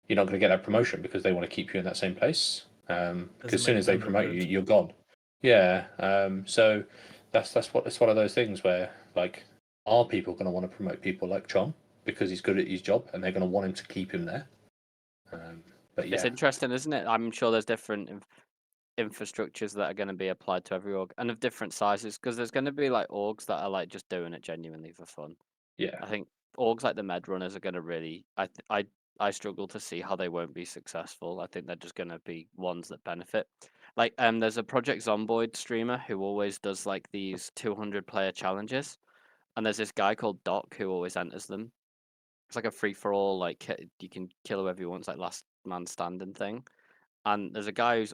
that promotion because they want to keep you in that same place. Because as soon as they promote you, you're gone. Yeah. So it's one of those things where like are people going to want to promote people like Chom because he's good at his job and they're going to want him to keep him there? But yeah, It's interesting, isn't it? I'm sure there's different infrastructures that are going to be applied to every org and of different sizes because there's going to be like orgs that are like just doing it genuinely for fun. yeah, I think orgs like the Med Runners are going to really. I struggle to see how they won't be successful. I think they're just going to be ones that benefit. Like there's a Project Zomboid streamer who always does like these 200 player challenges, and there's this guy called Doc who always enters them. It's like a free for all, like you can kill whoever you want, it's like last man standing thing. And there's a guy he's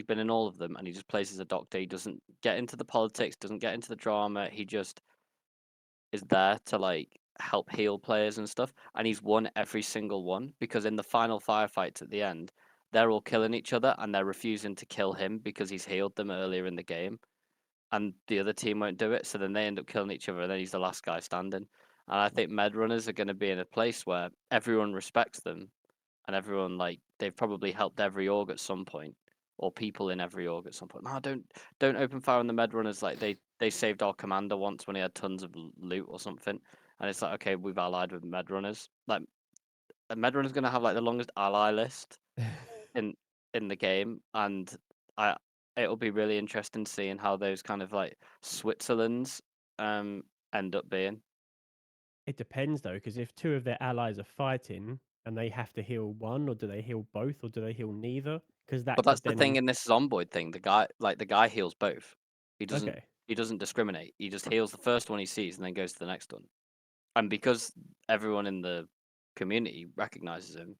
been in all of them, and he just plays as a doctor. He doesn't get into the politics, doesn't get into the drama. He just is there to like help heal players and stuff. And he's won every single one because in the final firefights at the end, they're all killing each other and they're refusing to kill him because he's healed them earlier in the game. And the other team won't do it, so then they end up killing each other, and then he's the last guy standing. And I think Med Runners are going to be in a place where everyone respects them, and everyone like they've probably helped every org at some point, or people in every org at some point. No, don't open fire on the Med Runners. Like they saved our commander once when he had tons of loot or something, and it's like okay, we've allied with Med Runners. Like a Med Runner's going to have like the longest ally list in the game, and I it'll be really interesting seeing how those kind of like Switzerland's end up being. It depends though, because if two of their allies are fighting, and they have to heal one, or do they heal both, or do they heal neither? Because that But could that's the thing then. in this Zomboid thing. The guy heals both. He doesn't Okay. he doesn't discriminate. He just heals the first one he sees and then goes to the next one. And because everyone in the community recognizes him,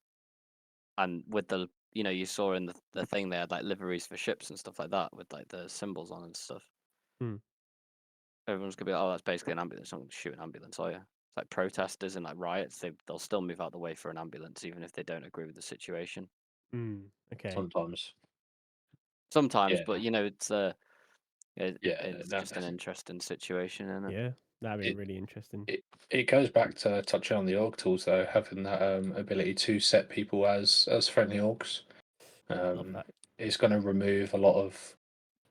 and with the you saw in the thing they had like liveries for ships and stuff like that with like the symbols on and stuff. Hmm. Everyone's gonna be like, oh, that's basically an ambulance. I'm gonna shoot an ambulance, are you? It's like protesters and like riots. They'll still move out the way for an ambulance even if they don't agree with the situation. Okay. Sometimes. Sometimes, Yeah. but Yeah. it's No, just an interesting situation, isn't it? Yeah, that'd be It- really interesting. it goes back to touching on the org tools though, having that ability to set people as friendly orgs. Love that. It's going to remove a lot of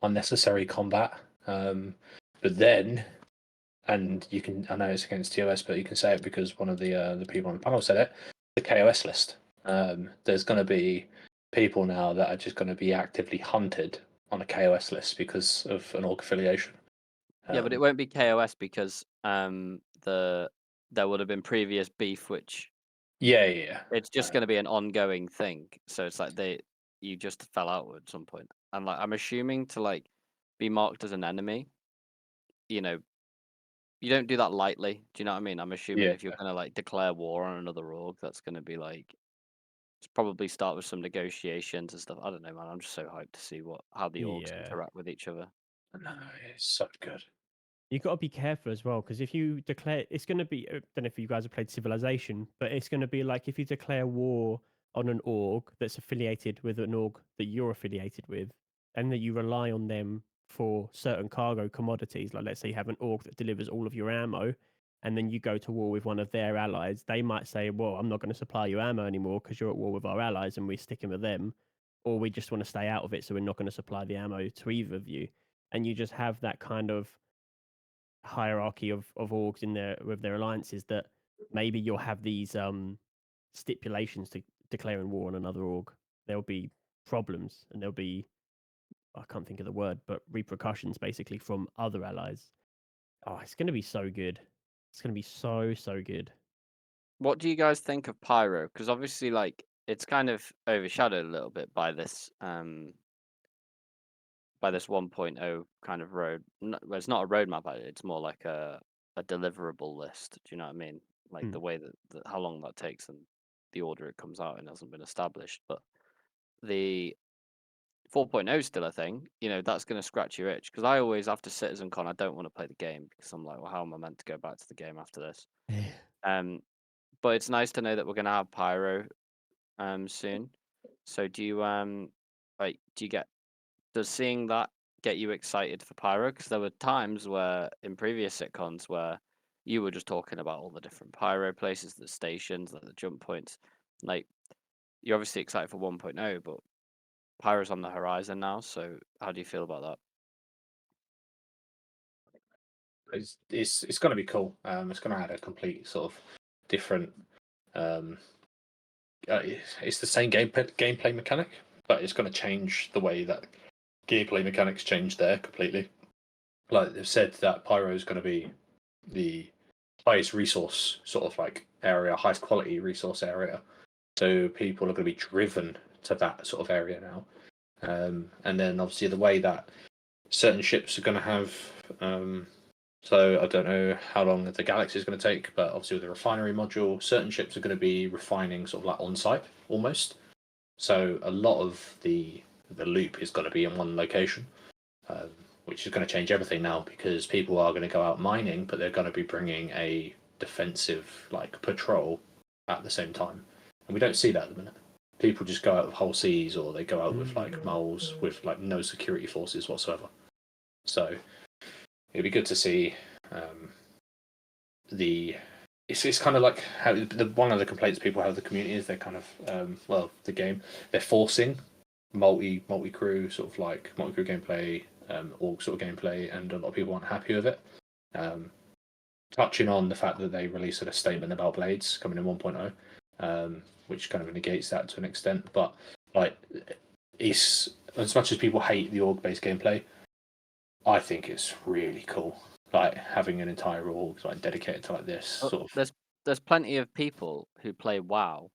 unnecessary combat. But then, and you can, I know it's against TOS, but you can say it because one of the people on the panel said it. The KOS list. There's going to be people now that are just going to be actively hunted on a KOS list because of an org affiliation. Yeah, but it won't be KOS because there would have been previous beef, which Yeah. it's just going to be an ongoing thing. So it's like you just fell out at some point, and like I'm assuming to like be marked as an enemy, you don't do that lightly. Do you know what I mean? I'm assuming Yeah. if you're gonna like declare war on another org, that's gonna be like it's probably start with some negotiations and stuff. I don't know, man. I'm just so hyped to see how the orgs Yeah. interact with each other. No, it's so good. You got to be careful as well, because if you declare, it's going to be. I don't know if you guys have played Civilization, but it's going to be like if you declare war on an org that's affiliated with an org that you're affiliated with, and that you rely on them for certain cargo commodities. Like, let's say you have an org that delivers all of your ammo, and then you go to war with one of their allies. They might say, "Well, I'm not going to supply you ammo anymore because you're at war with our allies, and we're sticking with them." Or we just want to stay out of it, so we're not going to supply the ammo to either of you. And you just have that kind of hierarchy of orgs in their with their alliances, that maybe you'll have these stipulations to declaring war on another org. There'll be problems, and there'll be, I can't think of the word, but repercussions basically from other allies. Oh, it's going to be so good. It's going to be so good. What do you guys think of Pyro? Because obviously, like, it's kind of overshadowed a little bit by this 1.0 kind of road. Well, it's not a roadmap, it's more like a deliverable list. Do you know what I mean? Like the way that how long that takes and the order it comes out in hasn't been established. But the 4.0 is still a thing. That's going to scratch your itch. Because I always, after CitizenCon, I don't want to play the game because I'm like, well, how am I meant to go back to the game after this? But it's nice to know that we're going to have Pyro soon. So do you does seeing that get you excited for Pyro? Because there were times where in previous sitcoms where you were just talking about all the different Pyro places, the stations, like the jump points. Like you're obviously excited for 1.0, but Pyro's on the horizon now. So how do you feel about that? It's going to be cool. It's going to add a complete sort of different. It's the same gameplay mechanic, but it's going to change the way that gameplay mechanics change there completely. Like they've said that Pyro is going to be the highest resource sort of like area, highest quality resource area. So people are going to be driven to that sort of area now. And then obviously the way that certain ships are going to have. So I don't know how long the Galaxy is going to take, but obviously with the refinery module, certain ships are going to be refining sort of like on site almost. So a lot of the loop is going to be in one location, which is going to change everything now because people are going to go out mining, but they're going to be bringing a defensive like patrol at the same time, and we don't see that at the minute. People just go out with whole seas, or they go out with like moles with like no security forces whatsoever. So it'd be good to see the. It's kind of like how one of the complaints people have with the community is they're kind of the game they're forcing multi crew sort of like multi crew gameplay, org sort of gameplay, and a lot of people aren't happy with it. Touching on the fact that they released a statement about blades coming in 1.0, which kind of negates that to an extent, but like it's as much as people hate the org based gameplay, I think it's really cool. Like having an entire org like dedicated to like this sort of. There's plenty of people who play WoW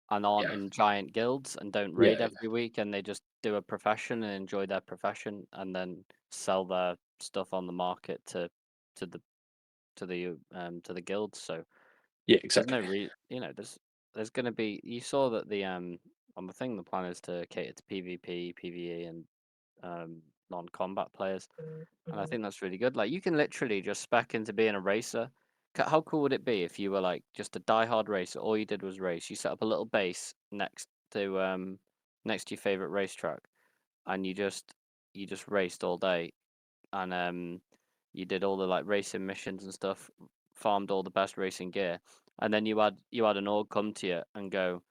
and aren't Yeah. in giant guilds and don't raid every week, and they just do a profession and enjoy their profession, and then sell their stuff on the market to the guilds. So Yeah, there's exactly. no there's going to be, you saw that on the thing, the plan is to cater to PvP, PvE, and non-combat players, and I think that's really good. Like, you can literally just spec into being a racer. How cool would it be if you were like just a die-hard racer? All you did was race. You set up a little base next to your favorite racetrack, and you just raced all day, and you did all the like racing missions and stuff, farmed all the best racing gear, and then you had an org come to you and go,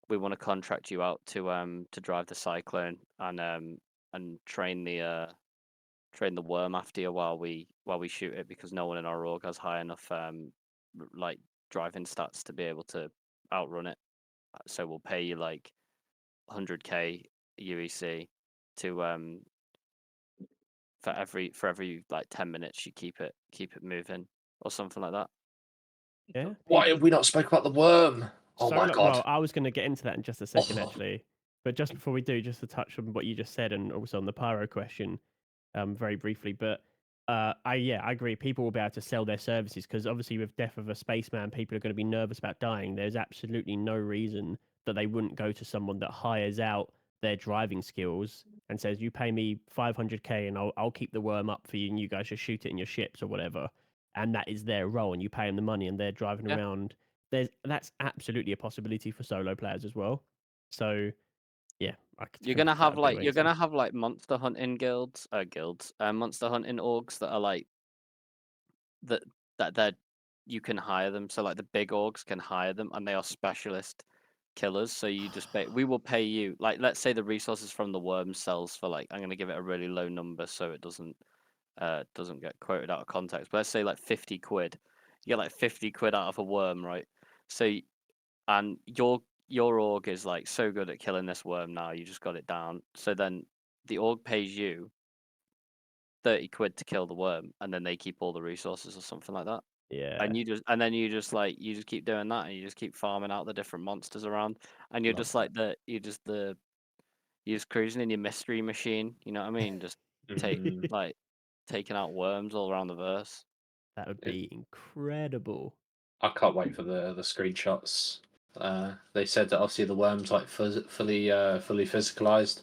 we want to contract you out to drive the Cyclone and train the worm after you while we shoot it, because no one in our org has high enough like driving stats to be able to outrun it. So we'll pay you like 100k UEC to for every like 10 minutes you keep it moving or something like that. Yeah. Why have we not spoke about the worm? Oh So, my like, god. well, I was going to get into that in just a second, Oh. actually. But just before we do, just to touch on what you just said and also on the pyro question, very briefly. But I agree. People will be able to sell their services because obviously, with death of a spaceman, people are going to be nervous about dying. There's absolutely no reason that they wouldn't go to someone that hires out their driving skills and says, "You pay me 500k, and I'll keep the worm up for you, and you guys just shoot it in your ships or whatever." And that is their role, and you pay them the money, and they're driving Yeah. around. That's absolutely a possibility for solo players as well. So yeah, I could You're think gonna that have would be like amazing. monster hunting monster hunting orgs that are like that they're you can hire them. So like the big orgs can hire them, and they are specialist killers. So you just we will pay you, like, let's say the resources from the worm sells for, like, I'm gonna give it a really low number so it doesn't get quoted out of context. But let's say like 50 quid. You get like 50 quid out of a worm, right? So and your org is like so good at killing this worm now, you just got it down. So then the org pays you 30 quid to kill the worm, and then they keep all the resources or something like that. Yeah, And you just keep doing that, and you just keep farming out the different monsters around, and you're Love just like you're just cruising in your mystery machine, you know what I mean? Just Mm, taking out worms all around the verse. that would it- be incredible. I can't wait for the screenshots. They said that obviously the worm's like fully physicalized,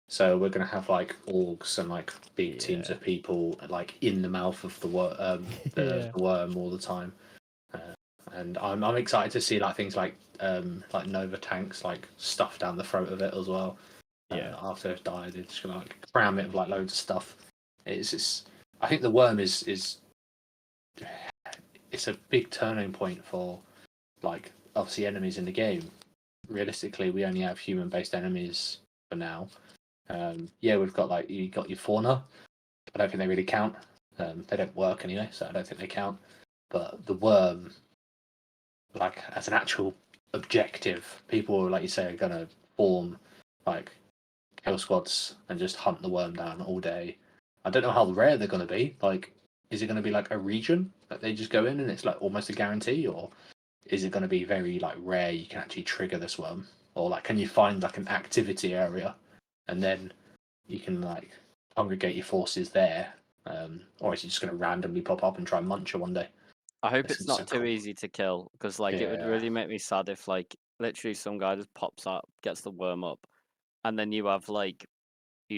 so we're gonna have like orgs and like big teams Yeah. of people like in the mouth of Yeah. the worm all the time. And I'm excited to see like things like Nova tanks like stuff down the throat of it as well. Yeah. After it's died, they're just gonna like cram it with like loads of stuff. It's I think the worm is it's a big turning point for like obviously enemies in the game. Realistically, we only have human-based enemies for now. Yeah, we've got like you got your fauna. I don't think they really count. They don't work anyway, so I don't think they count. But the worm, like as an actual objective, people like you say are gonna form like kill squads and just hunt the worm down all day. I don't know how rare they're gonna be. Like, is it gonna be like a region that they just go in and it's like almost a guarantee, or is it gonna be very like rare? You can actually trigger this worm, or like can you find like an activity area and then you can like congregate your forces there, or is it just gonna randomly pop up and try and munch you one day? I hope This it's is so not too cool. easy to kill, because like it would Yeah, really make me sad if like literally some guy just pops up, gets the worm up, and then you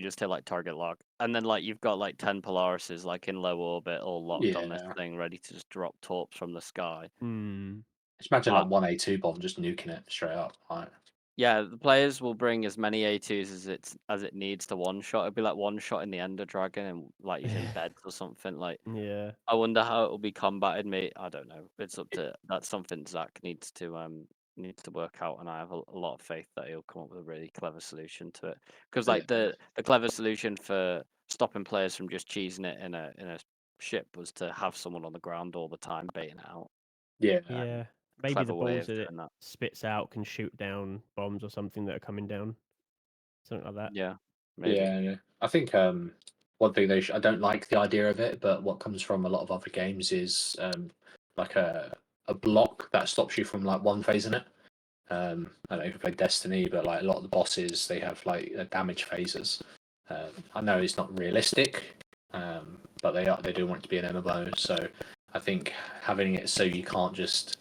just hit like target lock, and then like you've got like 10 Polarises like in low orbit, all locked on this yeah. thing, ready to just drop torps from the sky. Hmm. Just imagine Uh, like 1A2 bomb just nuking it straight up. Like, yeah, the players will bring as many A2s as it needs to one shot. It'll be like one shot in the Ender Dragon, and like he's in bed or something. Like, Yeah. I wonder how it will be combated. Me, I don't know. It's up to That's something Zach needs to work out, and I have a lot of faith that he'll come up with a really clever solution to it. Because yeah, like the clever solution for stopping players from just cheesing it in a ship was to have someone on the ground all the time baiting it out. yeah. Yeah. Maybe the Clever way balls of that it doing that. spits out can shoot down bombs or something that are coming down. Something like that. Yeah, maybe. Yeah, yeah. I think one thing I don't like the idea of it, but what comes from a lot of other games is like a block that stops you from like one phase in it. I don't know if you play Destiny, but like a lot of the bosses, they have like damage phases. I know it's not realistic, but they do want it to be an MMO. So I think having it so you can't just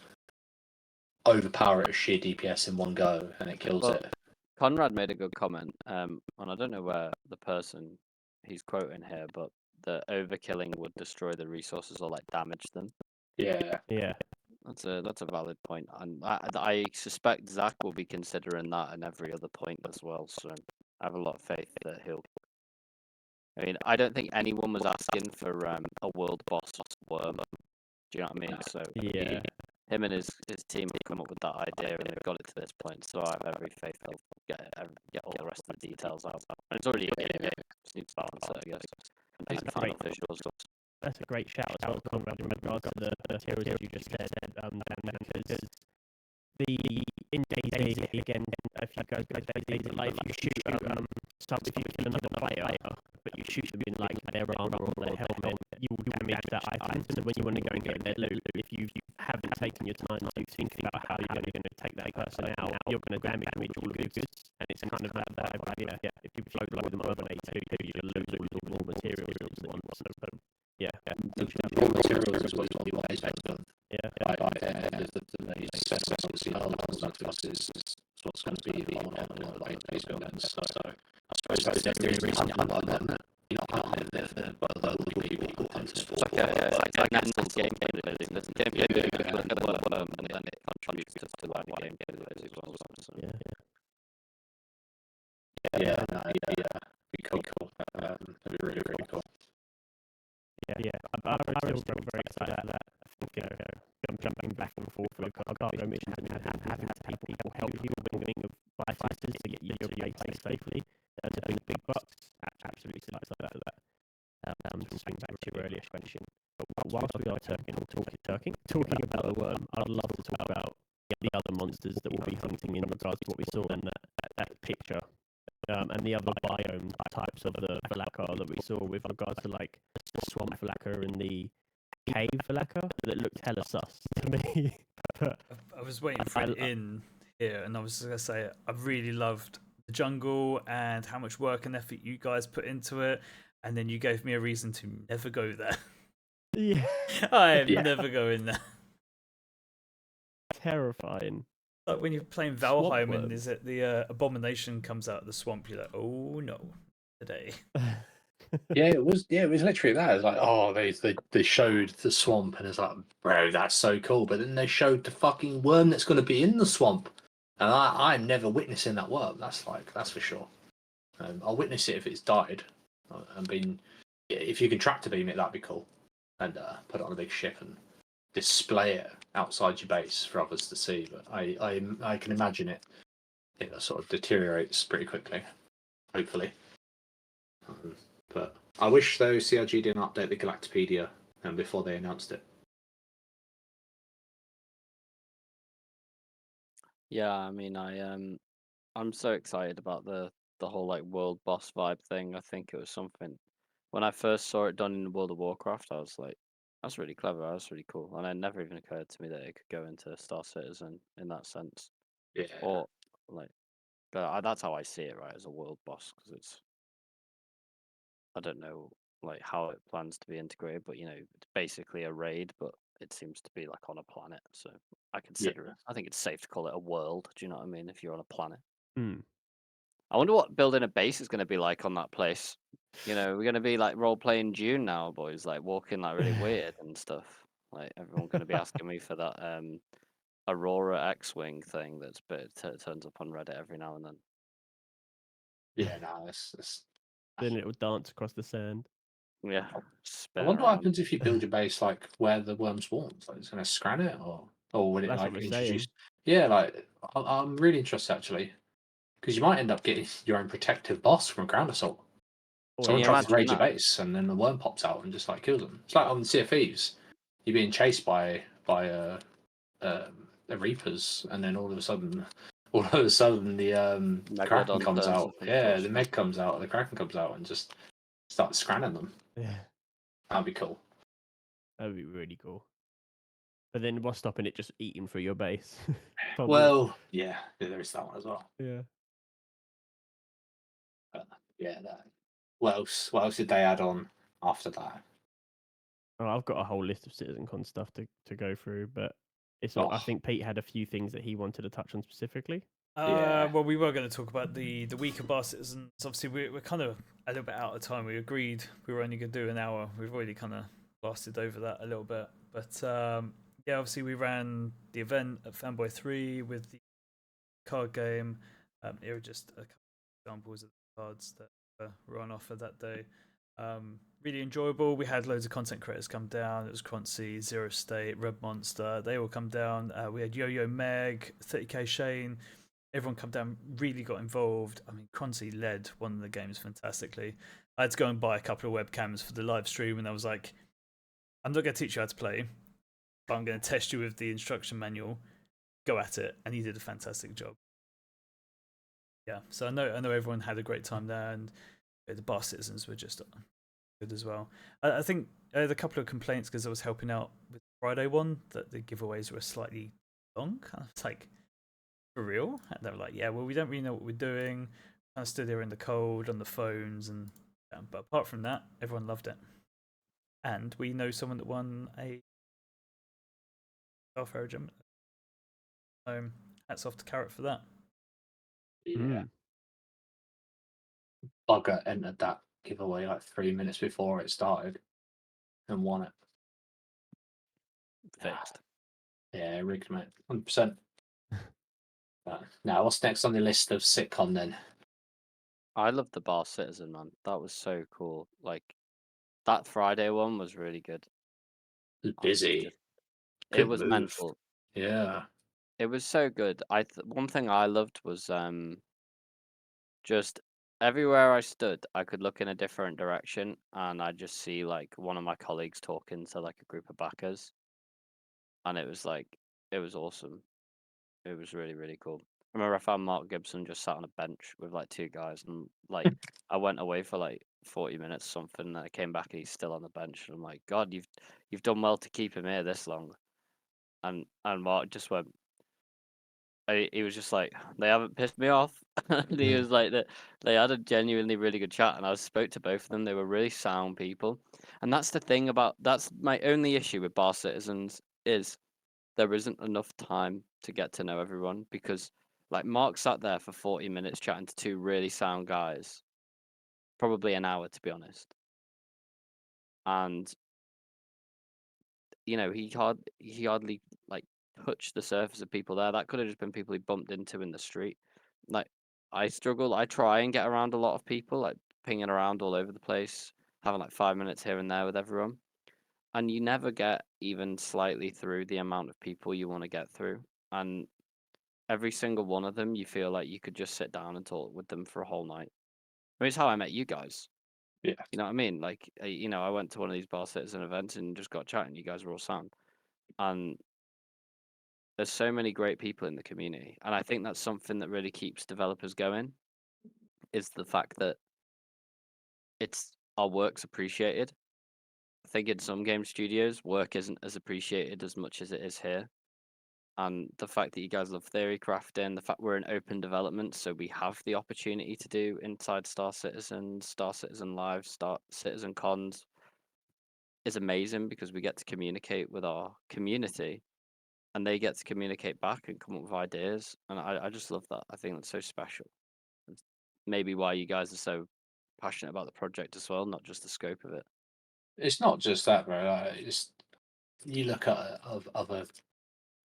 overpower it with sheer DPS in one go and it kills Well, it. Conrad made a good comment, and I don't know where the person he's quoting here, but the overkilling would destroy the resources or like damage them. Yeah, Yeah. That's a valid point, and I suspect Zach will be considering that and every other point as well. So I have a lot of faith that he'll. I mean, I don't think anyone was asking for a world boss worm. Do you know what I mean? So Yeah. him and his team have come up with that idea and they've got it to this point. So I have every faith they'll get all the rest of the details out. And it's already in game. Just needs to balance it, I guess. And do That's the final great. visuals. That's a great shout as well, Conrad, in regards to the materials you just said, because the in DayZ again, if you go back to DayZ, like if you shoot if you kill another player, but you shoot them in like their armor or their helmet, you will damage that item. So when you want to go and get their loot, if you haven't taken your time to think about how you're going to take that person out, you're going to damage all of the goods, and it's kind of that vibe. Yeah, if you float with them over an A2, you'll lose all the raw materials that you want. So yeah, the raw materials is what you want to done. yeah. Obviously, all the is what's going to be the like base buildings. So I suppose that's the only reason you can't them. You can't have the other people tend to support. It's like an end game capability. There's game capability, and then it contributes to like game capability as well. So. Yeah, be cool. That'd be really, really cool. Yeah. I'm still very excited about that. I think I'm jumping back and forth with cargo missions and having people help you building of buy sisters to get you to your base safely. That's a big bucks. Absolutely excited about that. To swing back to your earlier question. But whilst we are talking about the worm, I'd love to talk about the other monsters that we'll be hunting in regards to what we saw in that picture. And the other biome types of the Velaka that we saw with regards to like the swamp Velaka and the cave Velaka that looked hella sus to me. I was waiting for it in here, and I was going to say I really loved the jungle and how much work and effort you guys put into it, and then you gave me a reason to never go there. Yeah, I'm never going there. terrifying. Like when you're playing Swamp Valheim and worms. is it the abomination comes out of the swamp, you're like, oh no, today. It was literally that. It's like, oh, they showed the swamp, and it's like, bro, that's so cool. But then they showed the fucking worm that's going to be in the swamp, and I'm never witnessing that worm. That's for sure. I'll witness it if it's died, and been. If you can tractor beam it, that'd be cool, and put it on a big ship and display it outside your base for others to see. But I can imagine it sort of deteriorates pretty quickly, hopefully. But I wish though CRG didn't update the Galactopedia before they announced it. Yeah, I mean, I'm so excited about the whole like world boss vibe thing. I think it was something when I first saw it done in World of Warcraft, I was like, that's really clever, that's really cool. And it never even occurred to me that it could go into Star Citizen in that sense. Yeah. Or like, but that's how I see it, right, as a world boss, because it's I don't know like how it plans to be integrated, but it's basically a raid, but it seems to be like on a planet. So I consider it. I think it's safe to call it a world. Do you know what I mean? If you're on a planet. I wonder what building a base is going to be like on that place. We're going to be like role playing Dune now, boys. Like walking like really weird and stuff. Like everyone's going to be asking me for that Aurora X-wing thing turns up on Reddit every now and then. Yeah, no, it's Then it will dance across the sand. Yeah. I wonder what happens if you build your base like where the worm spawns. Like, it's going to scran it, or will it That's like what we're introduce? saying. Yeah, like I'm really interested actually, because you might end up getting your own protective boss from a ground assault. Someone tries to raid your base, and then the worm pops out and just like kills them. It's like on Sea of Thieves, you're being chased by reapers, and then all of a sudden the Kraken comes out. Yeah, the Meg comes out, the Kraken comes out, and just starts scanning them. Yeah, That'd be cool. that'd be really cool. But then what's stopping it just eating through your base? Probably. Well, yeah, there is that one as well. Yeah. Yeah, that. What else? What else did they add on after that? Oh, I've got a whole list of CitizenCon stuff to go through, but it's all, I Oh. think Pete had a few things that he wanted to touch on specifically. Yeah. Well, we were going to talk about the week of bar citizens. Obviously, we're kind of a little bit out of time. We agreed we were only going to do an hour. We've already kind of blasted over that a little bit. But yeah, obviously, we ran the event at Fanboy 3 with the card game. Here are just a couple of examples of the cards that were on offer that day. Really enjoyable. We had loads of content creators come down. It was Crunchy, Zero State, Red Monster. They all come down. We had Yo Yo Meg, 30k Shane. Everyone come down, really got involved. I mean, Crunchy led one of the games fantastically. I had to go and buy a couple of webcams for the live stream, and I was like, I'm not going to teach you how to play, but I'm going to test you with the instruction manual. Go at it. And he did a fantastic job. Yeah, so I know everyone had a great time there, and the bar citizens were just good as well. I think I had a couple of complaints because I was helping out with the Friday one that the giveaways were slightly long. I was like, for real? And they were like, yeah, well, we don't really know what we're doing. Kind of stood there in the cold on the phones, and but apart from that, everyone loved it. And we know someone that won a Starfarer gem. So hats off to Carrot for that. Yeah. Bugger entered that giveaway like 3 minutes before it started and won it. Fixed. Yeah, rigged, mate. 100%. Now, what's next on the list of sitcom then? I love the Bar Citizen, man. That was so cool. Like that Friday one was really good. Busy. It was mental. Yeah. It was so good. One thing I loved was just everywhere I stood, I could look in a different direction, and I'd just see like one of my colleagues talking to like a group of backers, and it was awesome. It was really, really cool. I remember I found Mark Gibson just sat on a bench with like two guys, and like I went away for like 40 minutes or something, and I came back and he's still on the bench, and I'm like, God, you've done well to keep him here this long. And Mark just went. He was just like, they haven't pissed me off. And he was like that. They had a genuinely really good chat, and I spoke to both of them. They were really sound people, and that's the thing that's my only issue with Bar Citizens is there isn't enough time to get to know everyone because like Mark sat there for 40 minutes chatting to two really sound guys, probably an hour to be honest, and he hardly like touched the surface of people there. That could have just been people he bumped into in the street. Like I struggle. I try and get around a lot of people, like pinging around all over the place, having like 5 minutes here and there with everyone, and you never get even slightly through the amount of people you want to get through. And every single one of them, you feel like you could just sit down and talk with them for a whole night. I mean, it's how I met you guys. Yeah. You know what I mean? Like, I went to one of these Bar Citizen events and just got chatting. You guys were all sound. And there's so many great people in the community. And I think that's something that really keeps developers going is the fact that our work's appreciated. I think in some game studios, work isn't as appreciated as much as it is here. And the fact that you guys love theory crafting, the fact we're in open development, so we have the opportunity to do inside Star Citizen Live, Star Citizen Cons is amazing because we get to communicate with our community and they get to communicate back and come up with ideas. And I just love that. I think that's so special. It's maybe why you guys are so passionate about the project as well, not just the scope of it. It's not just that, bro. You look at other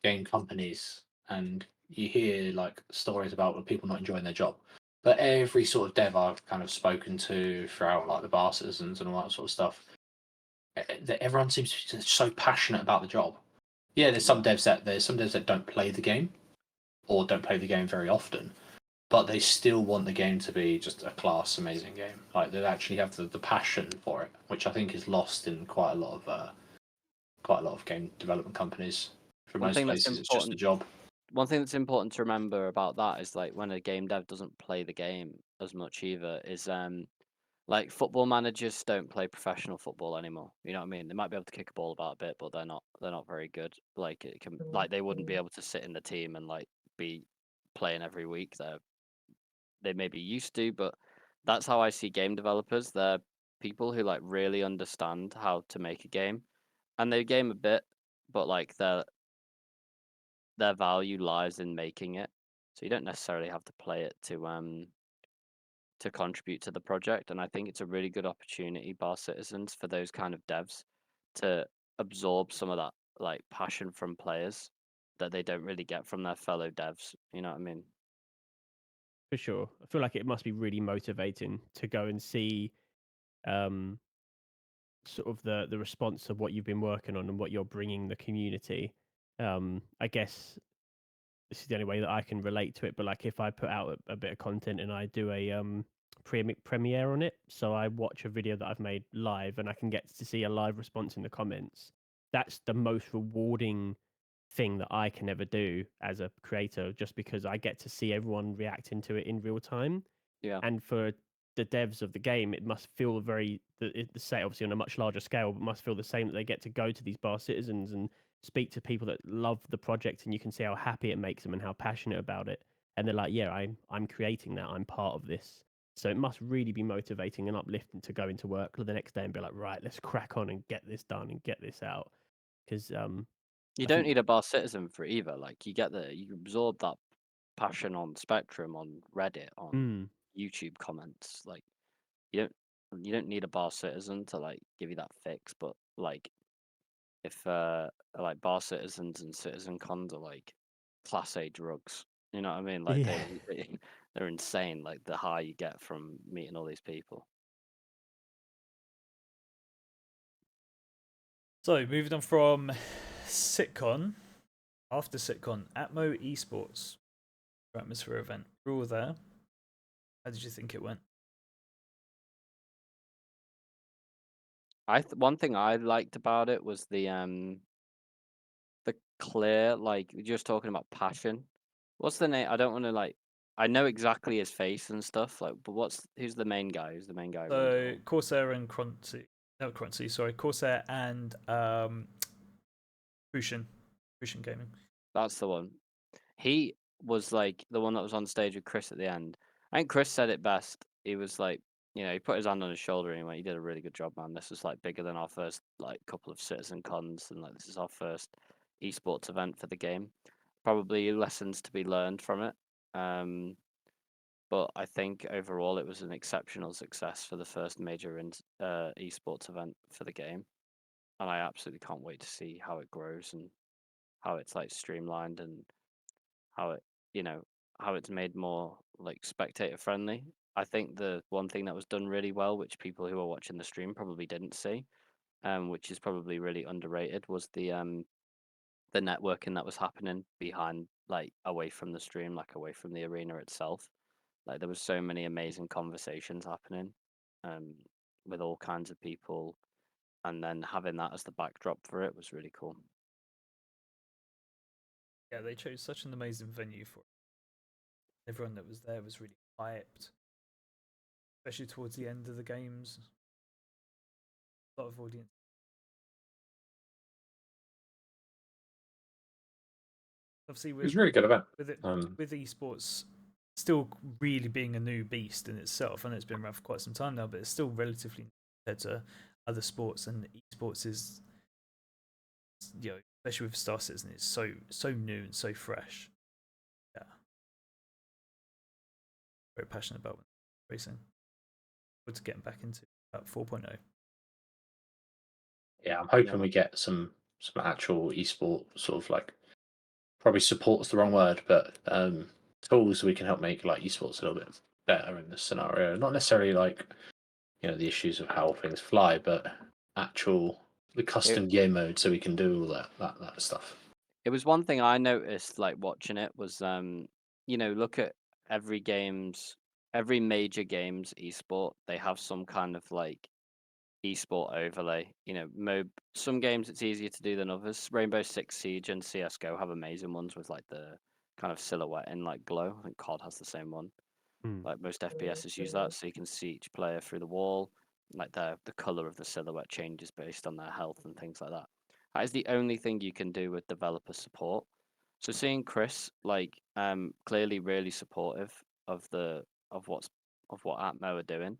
game companies and you hear like stories about people not enjoying their job. But every sort of dev I've kind of spoken to throughout like the Bar Citizens and all that sort of stuff, that everyone seems to be so passionate about the job. Yeah, there's some devs that don't play the game or don't play the game very often, but they still want the game to be just a class amazing game. Like they actually have the passion for it, which I think is lost in quite a lot of game development companies. For One most thing that's places, it's just a job. One thing that's important to remember about that is like when a game dev doesn't play the game as much either is like football managers don't play professional football anymore. You know what I mean? They might be able to kick a ball about a bit, but they're not very good. Like they wouldn't be able to sit in the team and like be playing every week. They maybe used to, but that's how I see game developers. They're people who like really understand how to make a game, and they game a bit, but like their value lies in making it. So you don't necessarily have to play it to contribute to the project. And I think it's a really good opportunity, Bar Citizens, for those kind of devs to absorb some of that like passion from players that they don't really get from their fellow devs. You know what I mean? For sure. I feel like it must be really motivating to go and see um, sort of the response of what you've been working on and what you're bringing the community. I guess this is the only way that I can relate to it. But like if I put out a bit of content and I do a premiere on it, so I watch a video that I've made live and I can get to see a live response in the comments. That's the most rewarding thing that I can ever do as a creator, just because I get to see everyone reacting to it in real time. Yeah. And for the devs of the game, it must feel the same, obviously on a much larger scale, but must feel the same that they get to go to these Bar Citizens and speak to people that love the project, and you can see how happy it makes them and how passionate about it. And they're like, yeah, I'm creating that. I'm part of this. So it must really be motivating and uplifting to go into work the next day and be like, right, let's crack on and get this done and get this out. Because You I don't think, need a Bar Citizen for it either. Like you absorb that passion on Spectrum, on Reddit, on mm, YouTube comments. Like you don't need a Bar Citizen to like give you that fix, but like if like Bar Citizens and CitizenCons are like class A drugs. You know what I mean? Like yeah, they're insane. Like the high you get from meeting all these people. So moving on from CitizenCon, after CitizenCon, Atmo Esports Atmosphere event. We're all there. How did you think it went? One thing I liked about it was the clear, like you're just talking about passion. What's the name? I don't want to like. I know exactly his face and stuff. Like, but who's the main guy? Who's the main guy who runs it So all? Corsair and Croncy, no Croncy, sorry, Corsair and Crucian Gaming. That's the one. He was like the one that was on stage with Chris at the end. I think Chris said it best. He was like, he put his hand on his shoulder and he went, "You did a really good job, man. This was like bigger than our first like couple of Citizen Cons, and like this is our first esports event for the game. Probably lessons to be learned from it. But I think overall it was an exceptional success for the first major esports event for the game, and I absolutely can't wait to see how it grows and how it's like streamlined and how it you know how it's made more like spectator friendly. I think the one thing that was done really well, which people who are watching the stream probably didn't see, which is probably really underrated, was the networking that was happening behind, like away from the stream, like away from the arena itself. Like there was so many amazing conversations happening, um, with all kinds of people, and then having that as the backdrop for it was really cool. Yeah, they chose such an amazing venue for it. Everyone that was there was really hyped, especially towards the end of the games. A lot of audience. Obviously, It was a really good event. with esports still really being a new beast in itself, and it's been around for quite some time now, but it's still relatively new compared to other sports, and esports is, especially with Star Citizen, it's so new and so fresh. Yeah, very passionate about racing. What's getting back into about 4.0. Yeah, I'm hoping we get some actual esport sort of like, probably support's the wrong word, but tools we can help make like esports a little bit better in this scenario. Not necessarily like the issues of how things fly, but the It custom game mode so we can do all that stuff. it was one thing I noticed like watching it was look at every major games esport, they have some kind of like esport overlay. Some games it's easier to do than others. Rainbow Six Siege and CS:GO have amazing ones with like the kind of silhouette in like glow. I think COD has the same one. mm, Like most FPSs use that, so you can see each player through the wall. Like the color of the silhouette changes based on their health and things like that. That is the only thing you can do with developer support. So seeing Chris like clearly really supportive of what Atmo are doing,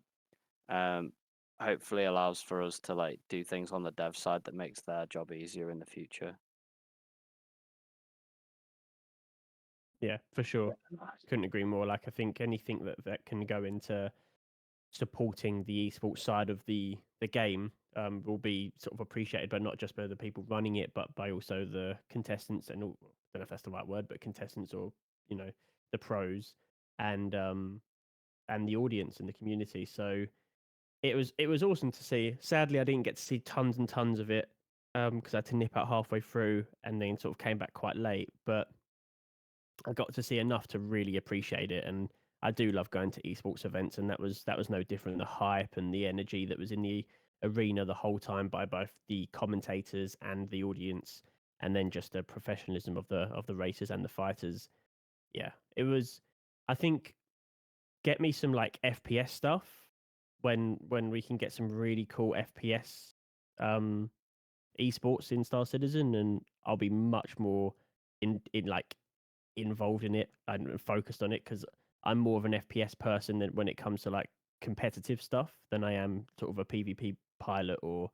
hopefully allows for us to like do things on the dev side that makes their job easier in the future. Yeah, for sure. Couldn't agree more. Like I think anything that can go into supporting the esports side of the game will be sort of appreciated, but not just by the people running it, but by also the contestants and all, I don't know if that's the right word, but contestants or the pros and the audience and the community. So it was awesome to see. Sadly, I didn't get to see tons and tons of it because I had to nip out halfway through and then sort of came back quite late. But I got to see enough to really appreciate it, and I do love going to esports events, and that was no different. The hype and the energy that was in the arena the whole time by both the commentators and the audience, and then just the professionalism of the racers and the fighters. Yeah, it was. I think get me some like FPS stuff when we can get some really cool FPS um esports in Star Citizen, and I'll be much more in like involved in it and focused on it because I'm more of an FPS person than when it comes to like competitive stuff than I am sort of a PvP pilot or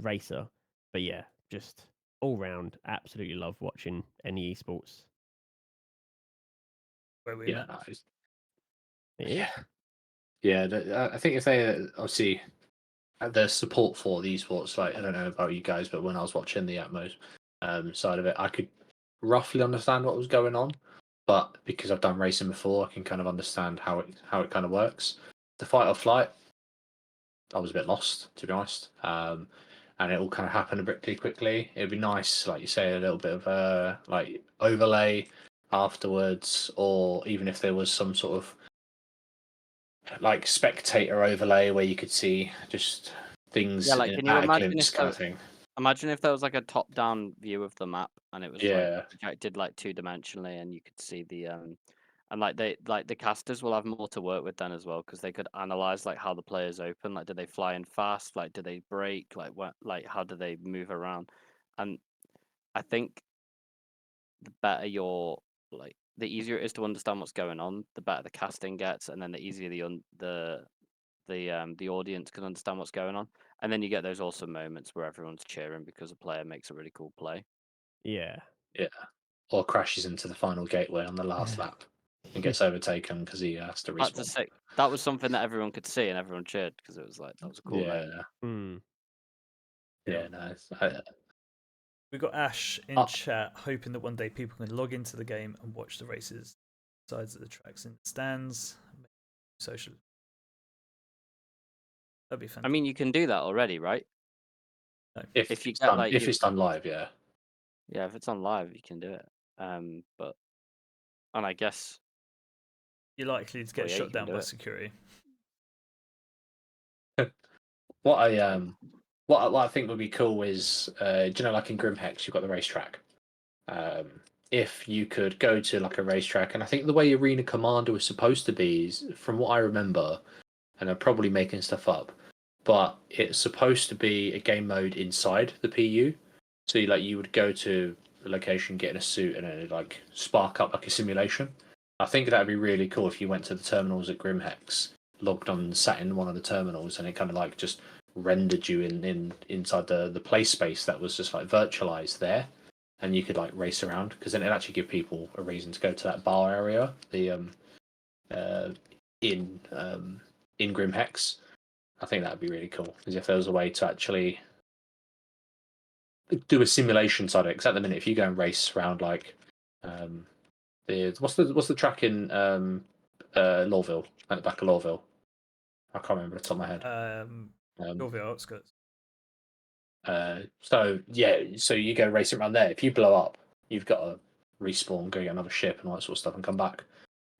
racer. But yeah, just all round, absolutely love watching any esports. Where we Yeah, at? nice. It Yeah, is. yeah. I think if they obviously had the support for the esports, like I don't know about you guys, but when I was watching the Atmos side of it, I could roughly understand what was going on. But because I've done racing before, I can kind of understand how it kind of works. The fight or flight, I was a bit lost, to be honest. And it all kind of happened a bit too quickly. It'd be nice, like you say, a little bit of a like overlay afterwards, or even if there was some sort of like spectator overlay where you could see just Yeah, things like can you at a imagine glimpse, kind of thing. if there was like a top-down view of the map and it was like Yeah, projected like two-dimensionally and you could see the and like the casters will have more to work with then as well because they could analyze like how the players open, like do they fly in fast, like do they break, like what, like how do they move around, and I think the better your like the easier it is to understand what's going on, the better the casting gets, and then the easier the audience can understand what's going on, and then you get those awesome moments where everyone's cheering because a player makes a really cool play. Yeah. yeah. Or crashes into the final gateway on the last lap and gets overtaken because he has to Had to respawn. say that was something that everyone could see and everyone cheered because it was like that was a cool moment. Yeah, Hmm. yeah, no. We got Ash in chat hoping that one day people can log into the game and watch the races, sides of the tracks in the stands, social. That'd be I fantastic. mean, you can do that already, right? No. If you get like if it's done live, yeah. yeah, if it's on live, you can do it. But and I guess You're likely to well, get yeah, you shot can down do by it. security. What I think would be cool is, do you know, like in Grimhex, you've got the racetrack. If you could go to like a racetrack, and I think the way Arena Commander was supposed to be is, from what I remember, and I'm probably making stuff up, but it's supposed to be a game mode inside the PU. So you would go to the location, get in a suit, and then it'd like spark up like a simulation. I think that'd be really cool if you went to the terminals at Grimhex, logged on, and sat in one of the terminals, and it kind of like just rendered you inside the play space that was just like virtualized there, and you could like race around because then it'd actually give people a reason to go to that bar area, the uh, in um, in Grimhex. I think that'd be really cool because if there was a way to actually do a simulation side of it, because at the minute, if you go and race around like what's the track in Lawville, at the back of Lawville? I can't remember off the top of my head. Norville outskirts. So you go racing around there. If you blow up, you've got to respawn, go get another ship and all that sort of stuff, and come back.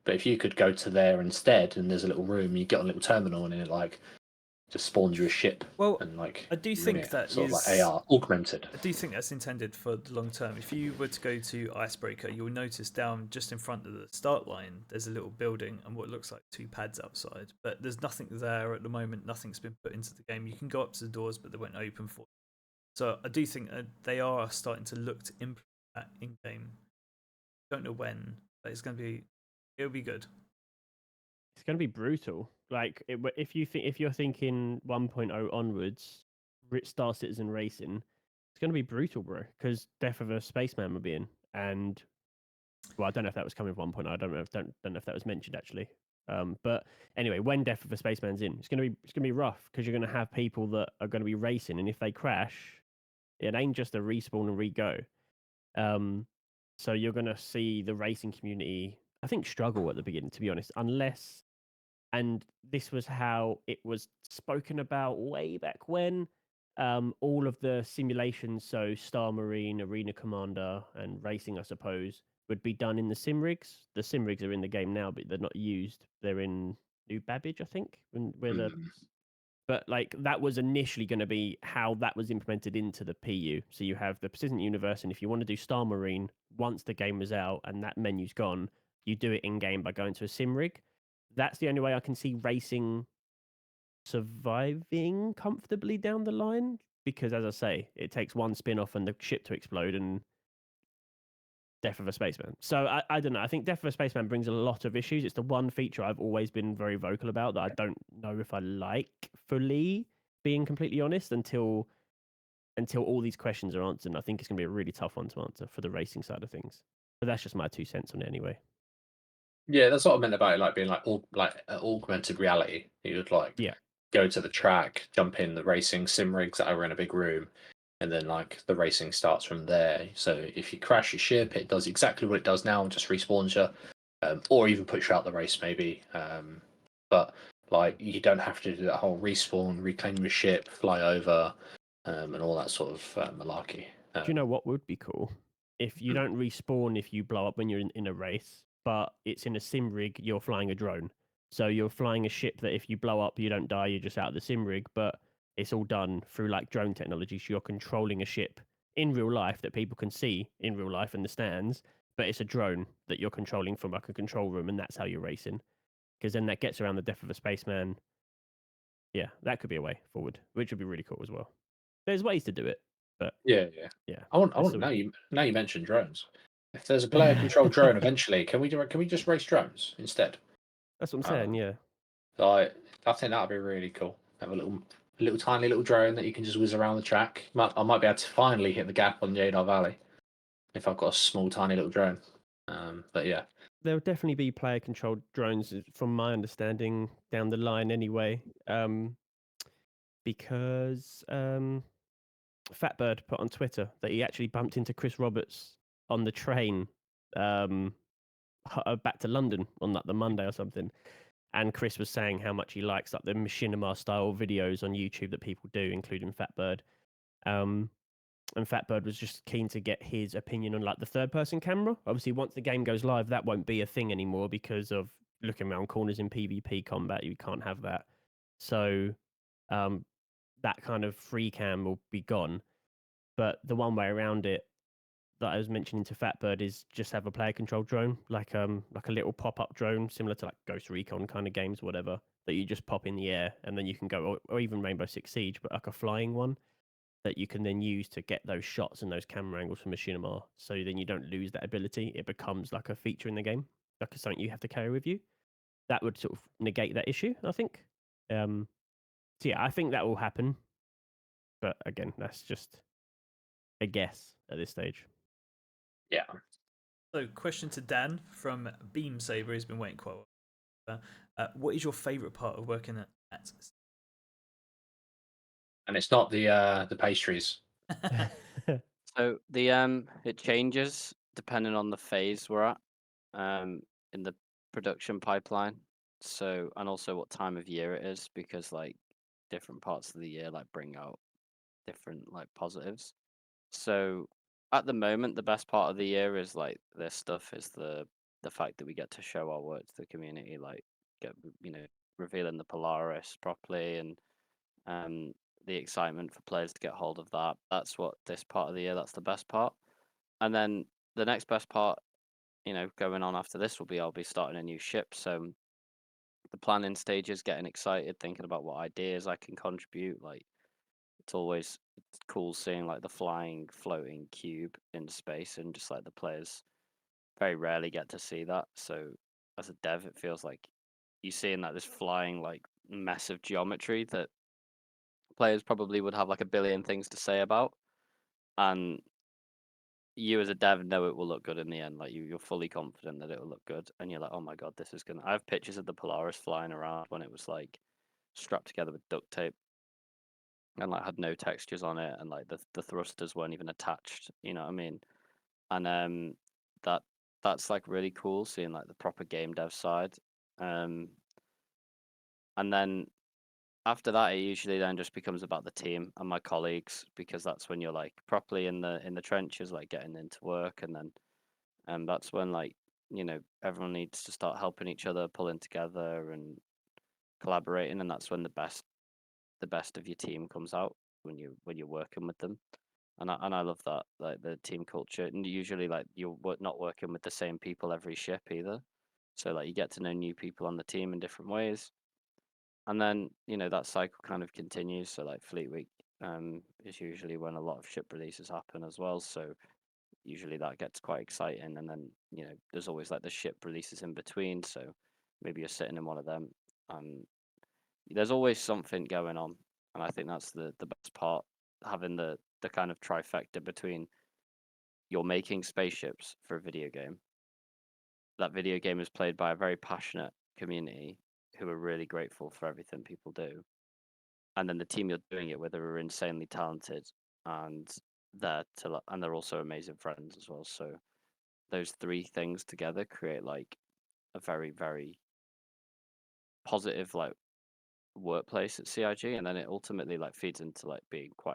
But if you could go to there instead, and there's a little room, you get on a little terminal, and it like just spawns you a ship. Well, and like I do run think it, that sort of is like AR augmented. I do think that's intended for the long term. If you were to go to Icebreaker, you'll notice down just in front of the start line, there's a little building and what looks like two pads outside. But there's nothing there at the moment. Nothing's been put into the game. You can go up to the doors, but they won't open for you. So I do think they are starting to look to implement that in game. Don't know when, but it's going to be. It'll be good. It's going to be brutal. Like if you're thinking 1.0 onwards, Star Citizen Racing, it's going to be brutal, bro. Because Death of a Spaceman will be in, and well, I don't know if that was coming with 1.0. I don't know if that was mentioned actually. But anyway, when Death of a Spaceman's in, it's gonna be rough because you're gonna have people that are gonna be racing, and if they crash, it ain't just a respawn and re-go. So you're gonna see the racing community, I think, struggle at the beginning, to be honest, unless, and this was how it was spoken about way back when. All of the simulations, so Star Marine, Arena Commander, and racing, I suppose, would be done in the sim rigs. The sim rigs are in the game now, but they're not used. They're in New Babbage, I think, where the but like that was initially going to be how that was implemented into the PU. So you have the Persistent Universe, and if you want to do Star Marine, once the game was out and that menu's gone, you do it in game by going to a sim rig. That's the only way I can see racing surviving comfortably down the line, because as I say, it takes one spin off and the ship to explode and Death of a Spaceman. So I don't know. I think Death of a Spaceman brings a lot of issues. It's the one feature I've always been very vocal about that I don't know if I like fully, being completely honest, until all these questions are answered. And I think it's going to be a really tough one to answer for the racing side of things. But that's just my 2 cents on it anyway. Yeah, that's what I meant about it, like being like augmented reality. You would like Yeah. go to the track, jump in the racing sim rigs that are in a big room, and then like the racing starts from there. So if you crash your ship, it does exactly what it does now and just respawns you, or even puts you out the race maybe. But like you don't have to do that whole respawn, reclaim your ship, fly over, and all that sort of malarkey. Do you know what would be cool? If you don't respawn if you blow up when you're in a race, but it's in a sim rig, you're flying a drone. So you're flying a ship that if you blow up, you don't die, you're just out of the sim rig, but it's all done through like drone technology. So you're controlling a ship in real life that people can see in real life in the stands, but it's a drone that you're controlling from like a control room, and that's how you're racing. Because then that gets around the Death of a Spaceman. Yeah, that could be a way forward, which would be really cool as well. There's ways to do it, but Yeah. yeah. I want that's the- now you mentioned drones. If there's a player controlled drone eventually, can we just race drones instead? That's what I'm saying, yeah. I think that'd be really cool. Have a little tiny little drone that you can just whiz around the track. I might be able to finally hit the gap on Yadar Valley if I've got a small tiny little drone. But yeah, There'll definitely be player controlled drones, from my understanding, down the line anyway. Because Fatbird put on Twitter that he actually bumped into Chris Roberts on the train back to London on like the Monday or something. And Chris was saying how much he likes like the machinima style videos on YouTube that people do, including Fatbird. And Fatbird was just keen to get his opinion on like the third person camera. Obviously, once the game goes live, that won't be a thing anymore because of looking around corners in PvP combat. You can't have that. So that kind of free cam will be gone. But the one way around it that I was mentioning to Fatbird is just have a player controlled drone, like a little pop up drone, similar to like Ghost Recon kind of games, whatever, that you just pop in the air and then you can go, or even Rainbow Six Siege, but like a flying one that you can then use to get those shots and those camera angles from Machinima. So then you don't lose that ability. It becomes like a feature in the game, like something you have to carry with you. That would sort of negate that issue, I think. So yeah, I think that will happen. But again, that's just a guess at this stage. yeah. So, question to Dan from Beam Saber, who's been waiting quite a while. What is your favourite part of working at? And it's not the pastries. So it changes depending on the phase we're at in the production pipeline. So, and also what time of year it is, because like different parts of the year like bring out different like positives. So at the moment, the best part of the year is like this stuff is the fact that we get to show our work to the community, like get revealing the Polaris properly, and the excitement for players to get hold of that. That's what this part of the year, that's the best part. And then the next best part, going on after this will be I'll be starting a new ship. So the planning stages, getting excited, thinking about what ideas I can contribute. Like it's cool seeing like the flying, floating cube in space and just like the players very rarely get to see that. So as a dev, it feels like you seeing like this flying like mess of geometry that players probably would have like a billion things to say about, and you as a dev know it will look good in the end. Like you're fully confident that it will look good, and you're like, oh my god, this is gonna. I have pictures of the Polaris flying around when it was like strapped together with duct tape and like had no textures on it, and like the thrusters weren't even attached. You know what I mean? And that that's like really cool seeing like the proper game dev side. Um, and then after that, it usually then just becomes about the team and my colleagues, because that's when you're like properly in the trenches, like getting into work, and then that's when like everyone needs to start helping each other, pulling together and collaborating, and that's when the best of your team comes out when you're working with them. And I love that, like the team culture. And usually, like you're not working with the same people every ship either, so like you get to know new people on the team in different ways. And then that cycle kind of continues. So like Fleet Week is usually when a lot of ship releases happen as well. So usually that gets quite exciting. And then there's always like the ship releases in between. So maybe you're sitting in one of them, and there's always something going on. And I think that's the best part, having the kind of trifecta between you're making spaceships for a video game. That video game is played by a very passionate community who are really grateful for everything people do. And then the team you're doing it with are insanely talented, and they're also amazing friends as well. So those three things together create like a very, very positive like workplace at CIG, and then it ultimately like feeds into like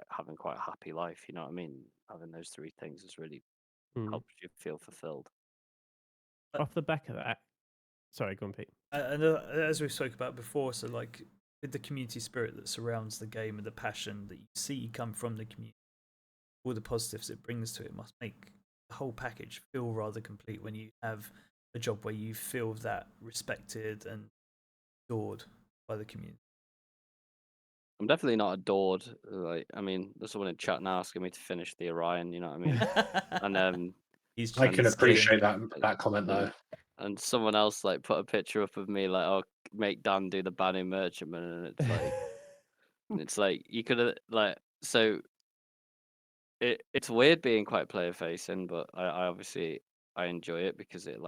having quite a happy life. You know what I mean? Having those three things is really Mm. helps you feel fulfilled. Off the back of that, sorry, go on, Pete. And as we spoke about before, so like with the community spirit that surrounds the game and the passion that you see come from the community, all the positives it brings to it must make the whole package feel rather complete when you have a job where you feel that respected and adored by the community. I'm definitely not adored. Like, I mean, there's someone in chat now asking me to finish the Orion. You know what I mean? And He's I and can he's appreciate kidding. that comment though. and someone else like put a picture up of me like, oh, make Dan do the Banu Merchantman, and it's like you could have like so. It's weird being quite player facing, but I obviously I enjoy it because it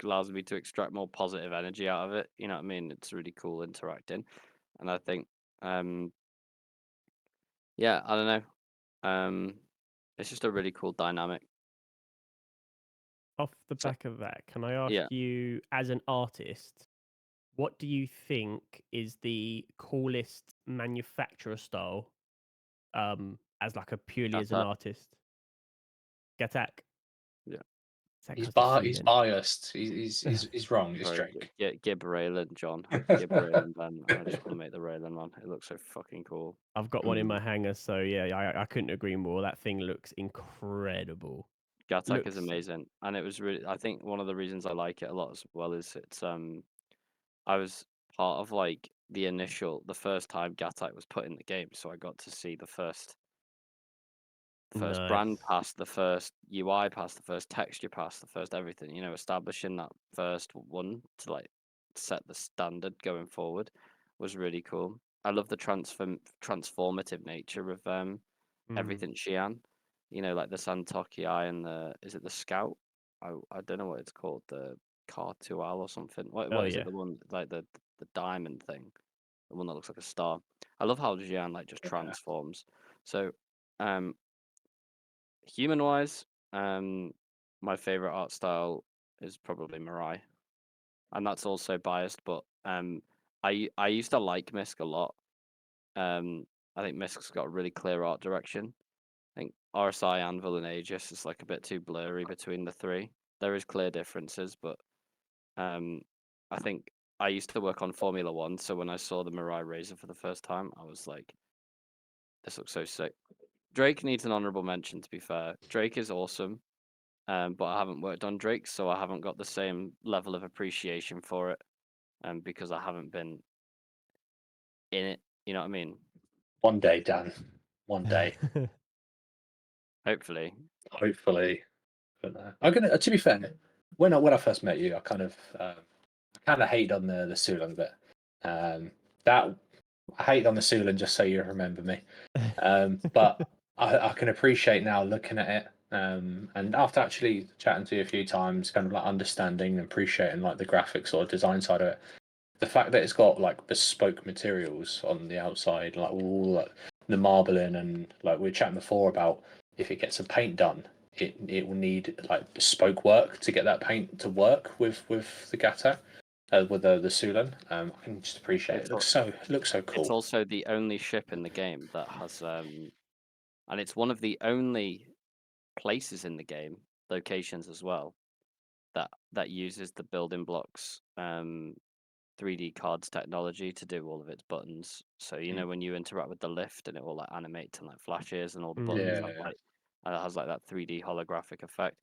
allows me to extract more positive energy out of it. You know what I mean? It's really cool interacting, and I think yeah, I don't know. It's just a really cool dynamic. Off the So back of that, can I ask yeah, you, as an artist, what do you think is the coolest manufacturer style, as like a purely that's as an that. artist? Gattack. Yeah, That He's guy's a he's heathen. biased. He's wrong. It's sorry, Drake. Gib Raylan, John. Gib Raylan, Ben. I just want to make the Raylan one. It looks so fucking cool. I've got one in my hangar, so yeah, I couldn't agree more. That thing looks incredible. Gattack is Looks amazing, and it was really. I think one of the reasons I like it a lot as well is it's I was part of like the first time Gattack was put in the game, so I got to see the first brand nice. pass, the first UI pass, the first texture pass, the first everything. Establishing that first one to like set the standard going forward was really cool. I love the transformative nature of Mm. everything Xi'an. Like the Santoki Eye and the Scout? I don't know what it's called, the Cartual or something. Oh What is it? yeah. The one like the diamond thing, the one that looks like a star. I love how Xi'an like just Yeah. transforms. So, um, human wise, my favorite art style is probably Mirai, and that's also biased. But I used to like Misk a lot. I think Misk's got a really clear art direction. I think RSI, Anvil, and Aegis is like a bit too blurry between the three. There is clear differences, but um, I think I used to work on Formula One, so when I saw the Mirai Razor for the first time, I was like, "This looks so sick." Drake needs an honorable mention. To be fair, Drake is awesome, but I haven't worked on Drake, so I haven't got the same level of appreciation for it, because I haven't been in it. You know what I mean? One day, Dan. One day. Hopefully. Hopefully. But I'm gonna. To be fair, when I first met you, I kind of hated on the Sulan bit. That I hate on the Sulan, just so you remember me. But I can appreciate now looking at it. And after actually chatting to you a few times, kind of like understanding and appreciating like the graphics or design side of it, the fact that it's got like bespoke materials on the outside, like all like the marbling, and like we were chatting before about if it gets a paint done, it will need like bespoke work to get that paint to work with the Gatta, with the Sulan. I can just appreciate it. It looks so It's cool. also the only ship in the game that has, and it's one of the only places in the game, locations as well, that uses the building blocks 3D cards technology to do all of its buttons. So you know when you interact with the lift and it will like animate and like flashes and all the buttons Yeah. have like and it has like that 3D holographic effect.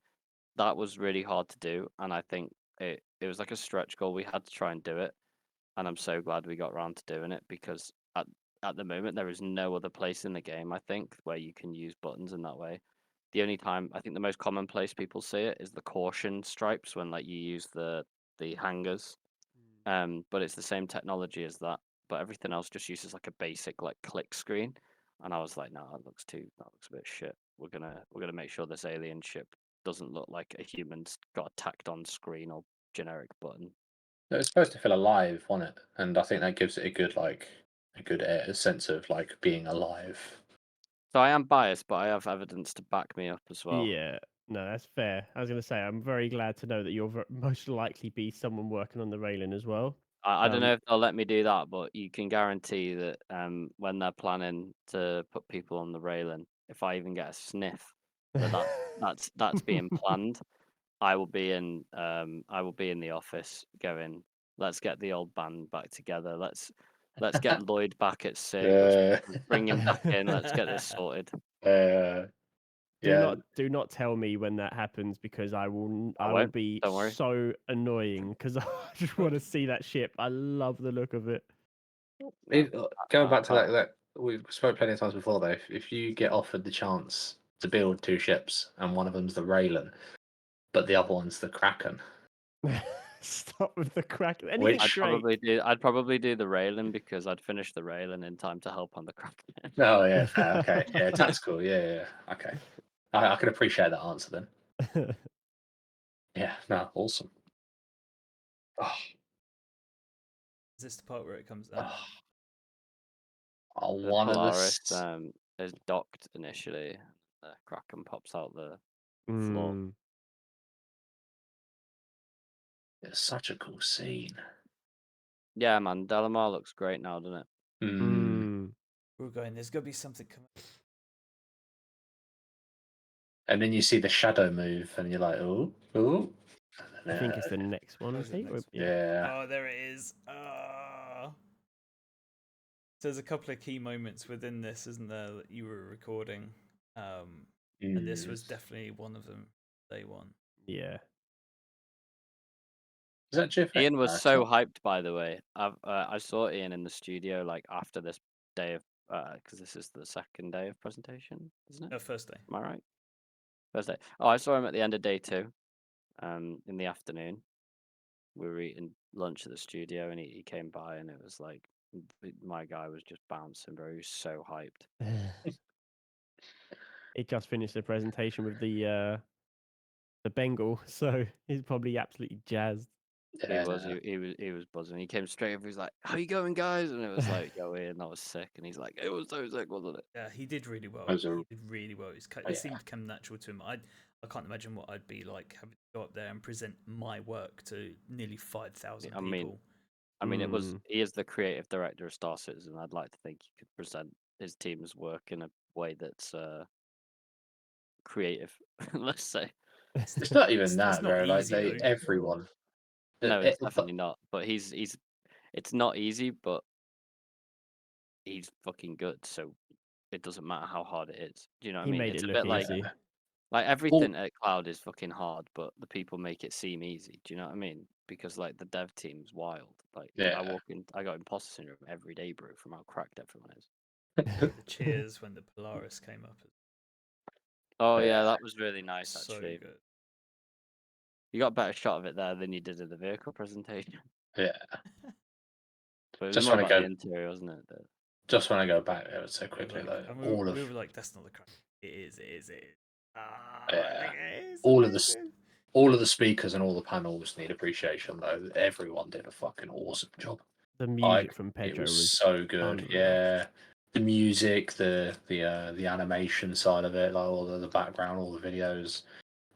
That was really hard to do, and I think it was like a stretch goal. We had to try and do it, and I'm so glad we got around to doing it because at the moment there is no other place in the game I think where you can use buttons in that way. The only time I think the most common place people see it is the caution stripes when like you use the hangers. But it's the same technology as that, but everything else just uses like a basic like click screen. And I was like, no, that looks a bit shit. We're gonna make sure this alien ship doesn't look like a human's got a tacked on screen or generic button. It's supposed to feel alive, wasn't it? And I think that gives it a good sense of like being alive. So I am biased, but I have evidence to back me up as well. Yeah, no, that's fair. I was going to say, I'm very glad to know that you'll most likely be someone working on the railing as well. I don't know if they'll let me do that, but you can guarantee that when they're planning to put people on the railing, if I even get a sniff that's being planned, I will be in the office going, let's get the old band back together. Let's get Lloyd back at SIG. Let's bring him back in. Let's get this sorted. Yeah. Do not tell me when that happens because I will won't. be Don't worry. so annoying because I just want to see that ship. I love the look of it. Going back to that we've spoke plenty of times before though. If you get offered the chance to build two ships and one of them's the Raylan, but the other one's the Kraken, Stop with the crack. Anything great. I'd probably do the railing because I'd finish the railing in time to help on the Kraken. Oh yeah, fair. Okay, yeah, tactical. Yeah. Okay, I can appreciate that answer then. Yeah, no, awesome. Oh, Is this the part where it comes down? oh, The one of Polaris the is docked initially. The Kraken pops out the floor. It's such a cool scene. Yeah, man, Delamar looks great now, doesn't it? We're going. There's got to be something coming. And then you see the shadow move, and you're like, oh. I think it's the next one. Is it? Yeah. Oh, there it is. So there's a couple of key moments within this, isn't there, that you were recording? And this was definitely one of them. Day one. Yeah. Is that Jeff? Ian was so hyped, by the way. I saw Ian in the studio like after this day of because this is the second day of presentation, isn't it? First day. Am I right? First day. Oh, I saw him at the end of day 2. In the afternoon, we were eating lunch at the studio, and he came by, and it was like my guy was just bouncing, bro. He was so hyped. He just finished the presentation with the Bengal, so he's probably absolutely jazzed. He was buzzing. He came straight over. He's like, "How you going, guys?" And it was like, "Yo, Ian, that was sick." And he's like, "It was so sick, wasn't it?" Yeah, he did really well. He did really well. It seemed to come natural to him. I can't imagine what I'd be like having to go up there and present my work to nearly 5,000 people. I mean, he is the creative director of Star Citizen. I'd like to think he could present his team's work in a way that's creative. Let's say. It's not even that, it's not bro. Like easy, though. everyone. No, it's definitely not. But he's it's not easy, but he's fucking good. So it doesn't matter how hard it is. Do you know what I mean? He made It's it a look bit easy. like everything at Cloud is fucking hard, but the people make it seem easy. Do you know what I mean? Because like the dev team's wild. Like I got imposter syndrome every day, bro, from how cracked everyone is. The cheers when the Polaris came up. Oh yeah, that was really nice So actually. good. You got a better shot of it there than you did at the vehicle presentation. Yeah. But it was Just more want to about go. the interior, wasn't it? Just want to go back there so We were quickly like, though. and All we of were like, that's not the crack. It is. It is. It is. Ah, Yeah. like, it is. all It of the is, s- it is. all of the speakers and all the panels need appreciation though. Everyone did a fucking awesome job. The I, music from it Pedro was was so good. unreal. Yeah. The music, the animation side of it, like all of the background, all the videos,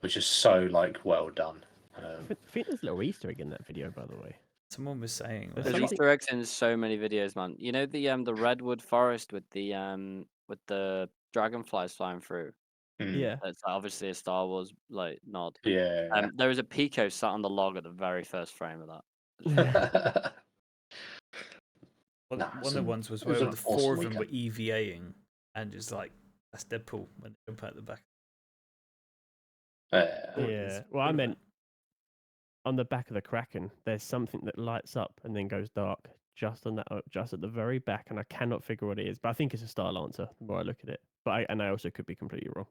was just so like well done. I think there's a little Easter egg in that video, by the way. Someone was saying, There's There's something- Easter eggs in so many videos, man. You know the redwood forest with the dragonflies flying through. Yeah. That's obviously a Star Wars like nod. Yeah. There was a Pico sat on the log at the very first frame of that. one Nah, of the ones was it was where an the awesome four of them were weekend. EVAing, and just like that's Deadpool when they jump out the back. Yeah. Or it Yeah. is. Well, I Either meant on the back of the Kraken, there's something that lights up and then goes dark just on that, just at the very back, and I cannot figure what it is. But I think it's a Star Lancer. The more I look at it, but I also could be completely wrong.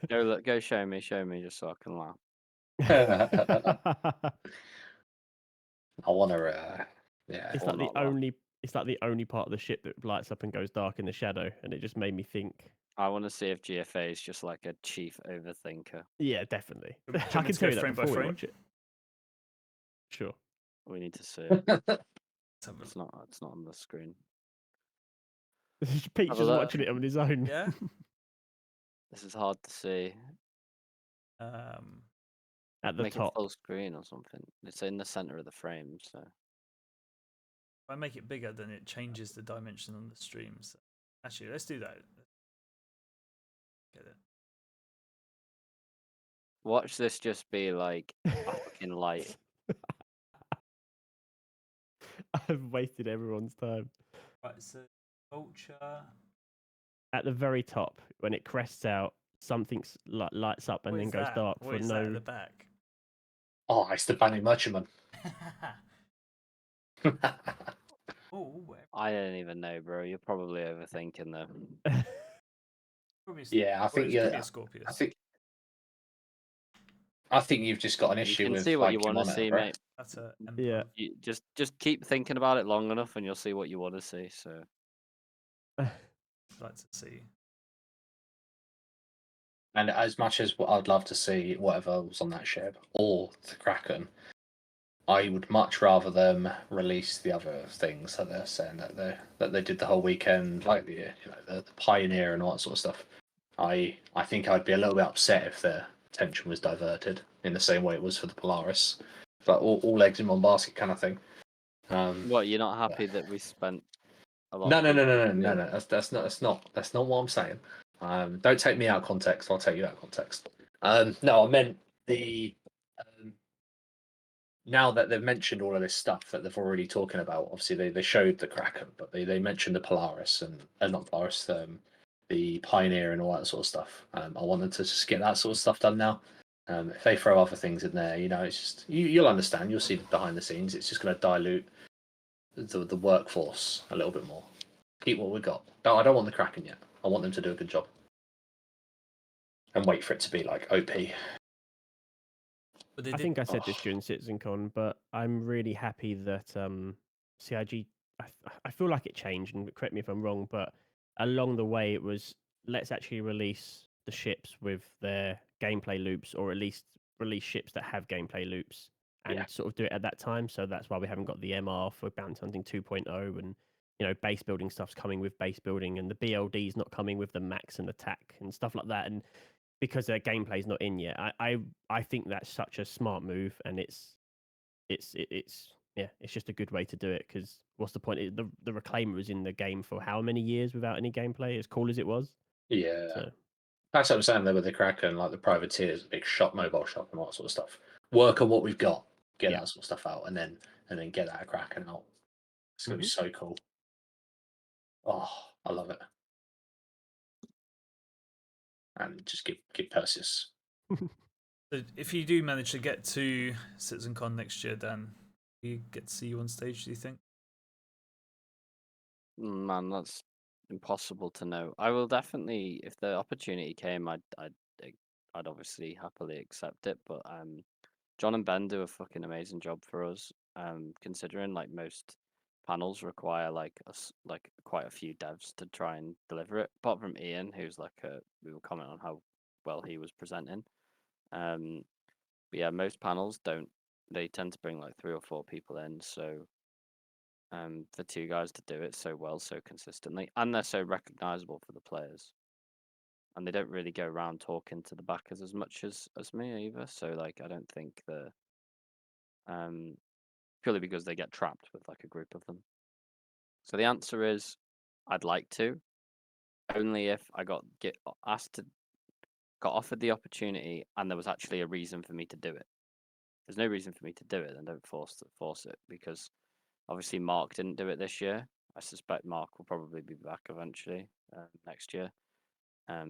Go show me, just so I can laugh. I want to. Yeah. It's Or like the not laugh. only. It's like the only part of the ship that lights up and goes dark in the shadow, and it just made me think. I want to see if GFA is just like a chief overthinker. Yeah, definitely. Do you I want me can to tell go you that frame by before we frame? watch it. Sure. We need to see. Let's have a It's not on the screen. Pete's Have a just look. watching it on his own. Yeah. This is hard to see. At the Make top. it full screen or something. It's in the center of the frame, so If I make it bigger, then it changes the dimension on the stream. So actually, let's do that. Get it. watch this just be like a fucking light. I've wasted everyone's time. Right. So Vulture. At the very top, when it crests out, something lights up and What then is goes that? dark What for is that at no. the back? Oh, it's the Banning Merchantman. Oh, where? I don't even know, bro. You're probably overthinking though. Probably a Yeah, I think it's probably yeah. a Scorpius. I think you've just got an You issue can with see what you like your want to monitor, see, bro. mate. That's a Yeah. You just keep thinking about it long enough, and you'll see what you want to see. So I'd like to see. And as much as I'd love to see whatever was on that ship or the Kraken, I would much rather them release the other things that they're saying that they did the whole weekend, like the Pioneer and all that sort of stuff. I think I'd be a little bit upset if their attention was diverted in the same way it was for the Polaris, like all eggs in one basket kind of thing. what? You're not happy that we spent a lot? No. That's not what I'm saying. Don't take me out of context. I'll take you out of context. No, I meant the. Now that they've mentioned all of this stuff that they've already talking about, obviously they showed the Kraken, but they mentioned the Polaris and not Polaris, the Pioneer and all that sort of stuff. I wanted to just get that sort of stuff done now. If they throw other things in there, it's just you'll understand. You'll see behind the scenes. It's just going to dilute the workforce a little bit more. Keep what we got. I don't want the Kraken yet. I want them to do a good job and wait for it to be like OP. But they I did. think I said this during CitizenCon, but I'm really happy that CIG. I feel like it changed, and correct me if I'm wrong, but along the way it was let's actually release the ships with their gameplay loops, or at least release ships that have gameplay loops, and Yeah. sort of do it at that time. So that's why we haven't got the MR for Bounty Hunting 2.0, and base building stuff's coming with base building, and the BLD's not coming with the max and attack and stuff like that, and because their gameplay's not in yet. I think that's such a smart move, and it's just a good way to do it. Because what's the point? The Reclaimer was in the game for how many years without any gameplay? As cool as it was. Yeah. So. That's what I'm saying there with the Kraken, like the privateers, big shop, mobile shop, and all that sort of stuff. Work on what we've got, get Yeah. that sort of stuff out, and then get that Kraken out. It's gonna be so cool. Oh, I love it. And just give Perseus. So if you do manage to get to CitizenCon next year, Dan, you get to see you on stage. Do you think? Man, that's impossible to know. I will definitely, if the opportunity came, I'd obviously happily accept it. But John and Ben do a fucking amazing job for us. Considering like most panels require like like quite a few devs to try and deliver it. Apart from Ian, who's like we will comment on how well he was presenting. But yeah, most panels don't. They tend to bring like 3 or 4 people in. So for 2 guys to do it so well, so consistently, and they're so recognizable for the players, and they don't really go around talking to the backers as much as me either. So like, I don't think purely because they get trapped with like a group of them. So the answer is, I'd like to, only if I got offered the opportunity and there was actually a reason for me to do it. If there's no reason for me to do it, then don't force it, because obviously Mark didn't do it this year. I suspect Mark will probably be back eventually next year. I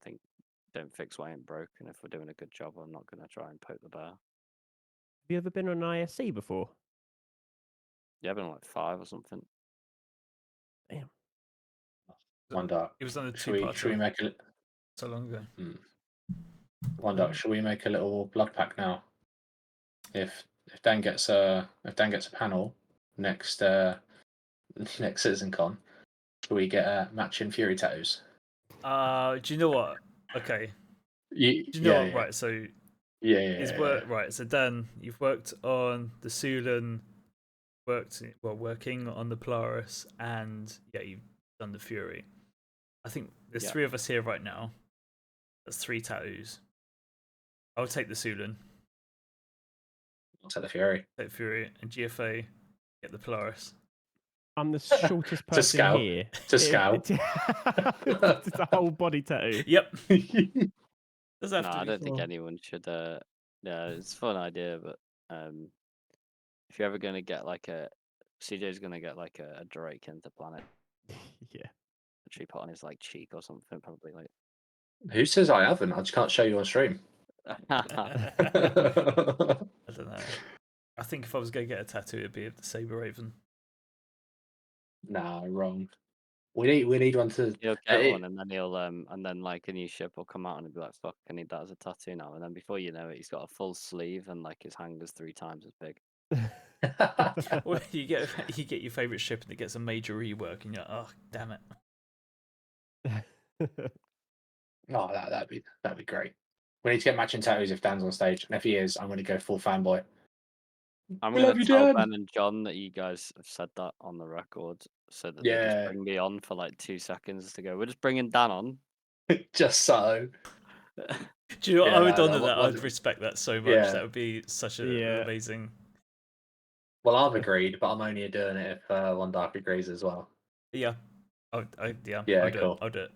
think don't fix what ain't broke, and if we're doing a good job, I'm not going to try and poke the bear. Have you ever been on an ISC before? Yeah, I've been on like 5 or something. Damn. Wonder. It was on the Should we 2-parter make a so long ago. Wonder? Should we make a little blood pack now? If Dan gets a panel next next CitizenCon, should we get matching Fury tattoos? Do you know what? Okay. Yeah, Do you know what? yeah. Right. So Yeah. work. Right. So Dan, you've worked on the Sulan, working on the Polaris, and yeah, you've done the Fury. I think there's 3 of us here right now. That's 3 tattoos. I'll take the Sulan, I'll take the Fury. take Fury, and GFA get the Polaris. I'm the shortest person scale. here. To scale. It's a whole body tattoo. Yep. Does have No, to I be. don't think anyone should. Yeah, it's a fun idea, but if you're ever gonna get like CJ's gonna get like a Drake into Planet, Yeah. actually put on his like cheek or something, probably like. Who says I haven't? I just can't show you on stream. I don't know. I think if I was going to get a tattoo, it'd be of the Saber Raven. Nah, wrong. We need one to. He'll get one, and then and then like a new ship will come out and he'll be like, "Fuck, I need that as a tattoo now." And then before you know it, he's got a full sleeve and like his hanger's 3 times as big. Or you get your favorite ship and it gets a major rework, and you're like, oh damn it. Oh, that'd be great. We need to get matching tattoos if Dan's on stage, and if he is, I'm going to go full fanboy. I'm We gonna love you, tell Dan. Ben and John that you guys have said that on the record, so that they Yeah. just bring me on for like 2 seconds to go. We're just bringing Dan on. Just so. Do you know what? Yeah, I would no, honor that. what- I'd respect that so much. Yeah. That would be such an Yeah. amazing. Well, I've agreed, but I'm only doing it if One Dark agrees as well. Yeah. Yeah. Yeah, I'll do cool. it. I'll do it.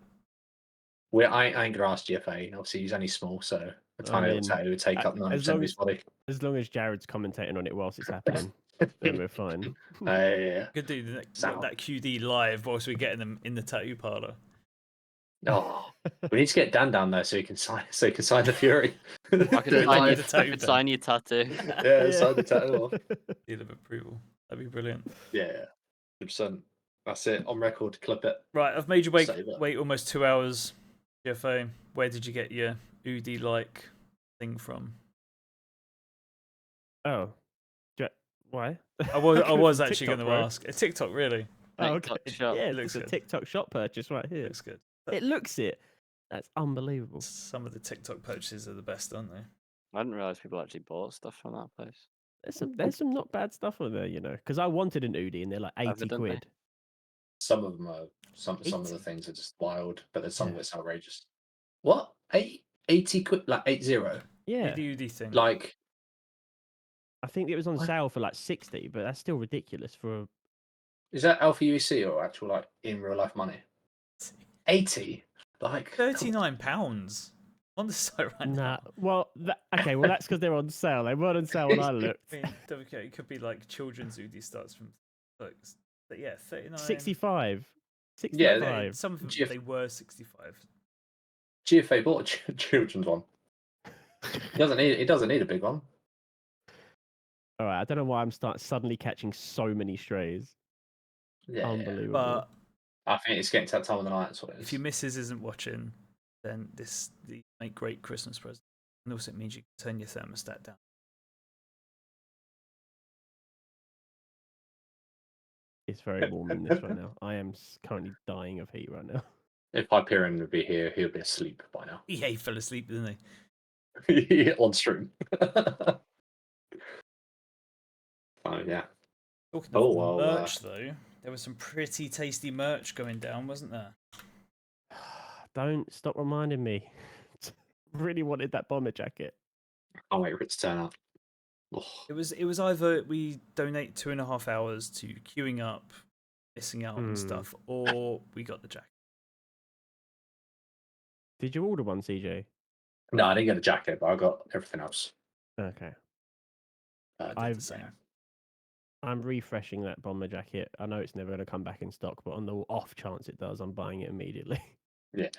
I ain't gonna ask GFA. Obviously, he's only small, so a tiny little tattoo would take up 90% of his body. As long as Jared's commentating on it whilst it's happening, then we're fine. Yeah. Could do the next, Sound. that QD live whilst we're getting them in the tattoo parlor. Oh, we need to get Dan down there so he can sign the Fury. I Do could it sign, live. you, The tattoo I could Ben. sign your tattoo. Yeah, sign the tattoo off. Seal of approval. That'd be brilliant. Yeah, 100%. That's it. On record, clip it. Right, I've made you wait Save it. almost 2 hours. GFA, where did you get your Udi like thing from? Oh. Why? I was actually TikTok, going to bro. ask. A TikTok, really? Oh, okay. TikTok shop. Yeah, Looks it's a good. TikTok shop purchase right here. Looks good. It looks it. That's unbelievable. Some of the TikTok purchases are the best, aren't they? I didn't realize people actually bought stuff from that place. There's some not bad stuff on there, you know. Because I wanted an Udi and they're like 80 Evidently. quid. Some of them are. Some of 80. the things are just wild, but then some of Yeah. it's outrageous. What? 80 quid? Like 80? Yeah. The Udi thing. Like, I think it was on What? sale for like 60, but that's still ridiculous for is that Alpha UEC or actual like in real life money? 80? Like £39 on the site right Nah. now. Well, okay, well that's because they're on sale. They weren't on sale when I looked. I mean, WK, it could be like children's Udi starts from like, but yeah, 39. 65. Yeah, 65. Some of them GF they were 65. GFA bought a children's one. He doesn't need a big one. All right, I don't know why I'm suddenly catching so many strays. Yeah. Unbelievable. But I think it's getting to that time of the night. That's what it is. if your missus isn't watching, then these make great Christmas presents. And also, it means you can turn your thermostat down. It's very warm in this right now. I am currently dying of heat right now. If Hyperion would be here, he'll be asleep by now. Yeah, he fell asleep, didn't he? On stream. Oh yeah. Talking Oh, of the well, merch, though, there was some pretty tasty merch going down, wasn't there? Don't stop reminding me. Really wanted that bomber jacket. I'll wait for it to turn up. Ugh. It was either we donate 2.5 hours to queuing up, missing out on stuff, or we got the jacket. Did you order one, CJ? No, I didn't get a jacket, but I got everything else. Okay. I did the same. I'm refreshing that bomber jacket. I know it's never going to come back in stock, but on the off chance it does, I'm buying it immediately. Yeah.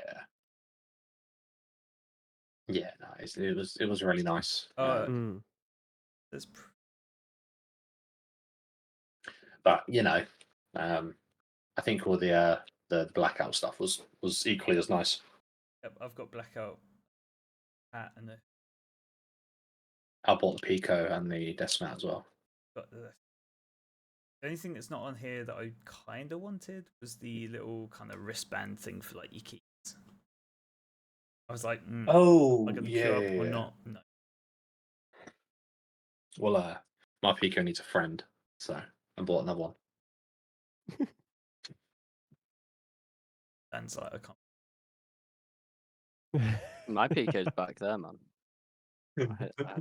Yeah, nice. It was really nice. There's But I think all the blackout stuff was equally as nice. Yep, I've got blackout hat and I bought the Pico and the Decimat as well. got the only thing that's not on here that I kind of wanted was the little kind of wristband thing for like your keys. I was like, oh, am I going to queue up or not? No. Well, my Pico needs a friend, so I bought another one. Dan's like, I can't. My PK's back there, man.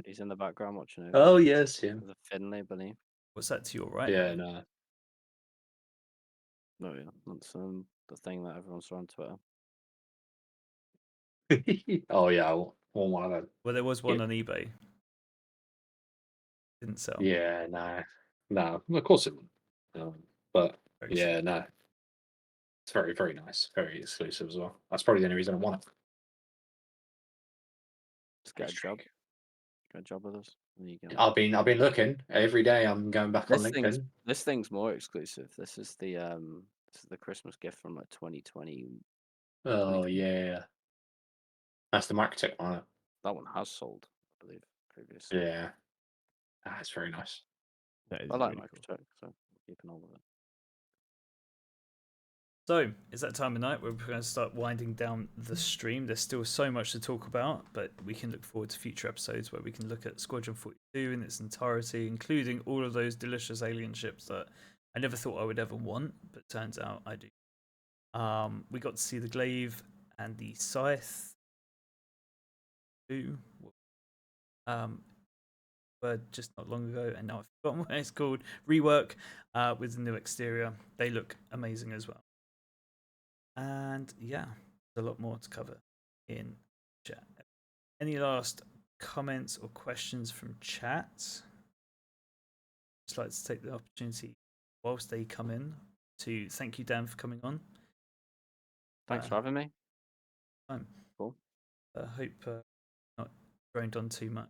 He's in the background watching it. Oh yes, yeah. The Finlay beneath. What's that to your right? Yeah, no. No, yeah, that's the thing that everyone's on Twitter. Oh yeah, I want one of them. Well, there was one on eBay. Didn't sell. Yeah, no. Of course it would. But Very yeah, no. It's very, very nice. Very exclusive as well. That's probably the only reason I want it. Just get a job. Get a job with us. There you go. I've been looking every day. I'm going back on LinkedIn. This thing's more exclusive. This is the Christmas gift from like 2020. Oh yeah, that's the Microtech one. That one has sold, I believe, previously. Yeah, that's very nice. That is I like really Microtech, so I'm keeping all of it. So, it's that time of night where we're going to start winding down the stream. There's still so much to talk about, but we can look forward to future episodes where we can look at Squadron 42 in its entirety, including all of those delicious alien ships that I never thought I would ever want, but turns out I do. We got to see the Glaive and the Scythe. Were just not long ago, and now I've forgotten what it's called. Rework with the new exterior. They look amazing as well. And yeah, there's a lot more to cover in chat. Any last comments or questions from chat? Just like to take the opportunity whilst they come in to thank you, Dan, for coming on. Thanks for having me. Fine. Cool. I hope not droned on too much.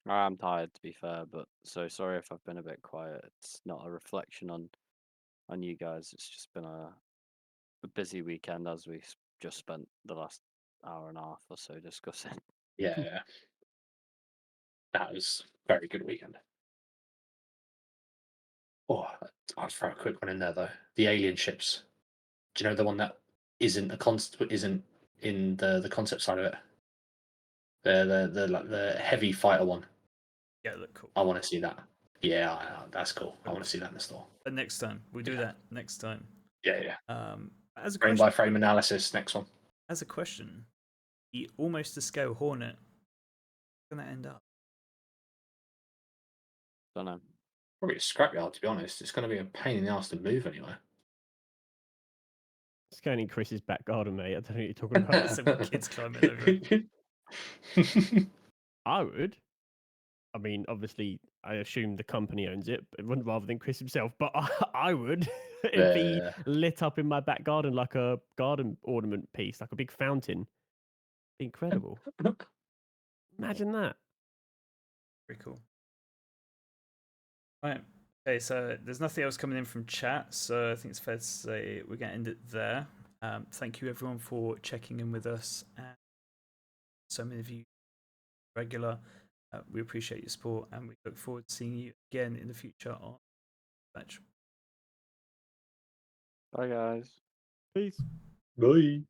I'm tired, to be fair, but so sorry if I've been a bit quiet. It's not a reflection on you guys. It's just been a busy weekend, as we just spent the last hour and a half or so discussing. Yeah, that was a very good weekend. Oh, I'll throw a quick one in there though. The alien ships. Do you know the one that isn't isn't in the concept side of it? The heavy fighter one. Yeah, look cool. I want to see that. Yeah, that's cool. I want to see that in the store. But next time, we do that next time. Yeah. As a frame by frame analysis. Next one. As a question, the almost to scale Hornet going to end up? Don't know. Probably a scrapyard, to be honest. It's going to be a pain in the ass to move anyway. It's going in Chris's back garden, mate. I don't know what you're talking about. Some kids climbing over it. I would. I mean, obviously, I assume the company owns it, rather than Chris himself. But I would. It'd be lit up in my back garden like a garden ornament piece, like a big fountain. Incredible. Imagine that. Pretty cool. Right. Okay, so there's nothing else coming in from chat, so I think it's fair to say we're going to end it there. Thank you everyone for checking in with us. And so many of you regular. We appreciate your support, and we look forward to seeing you again in the future on Match. Bye, guys. Peace. Bye.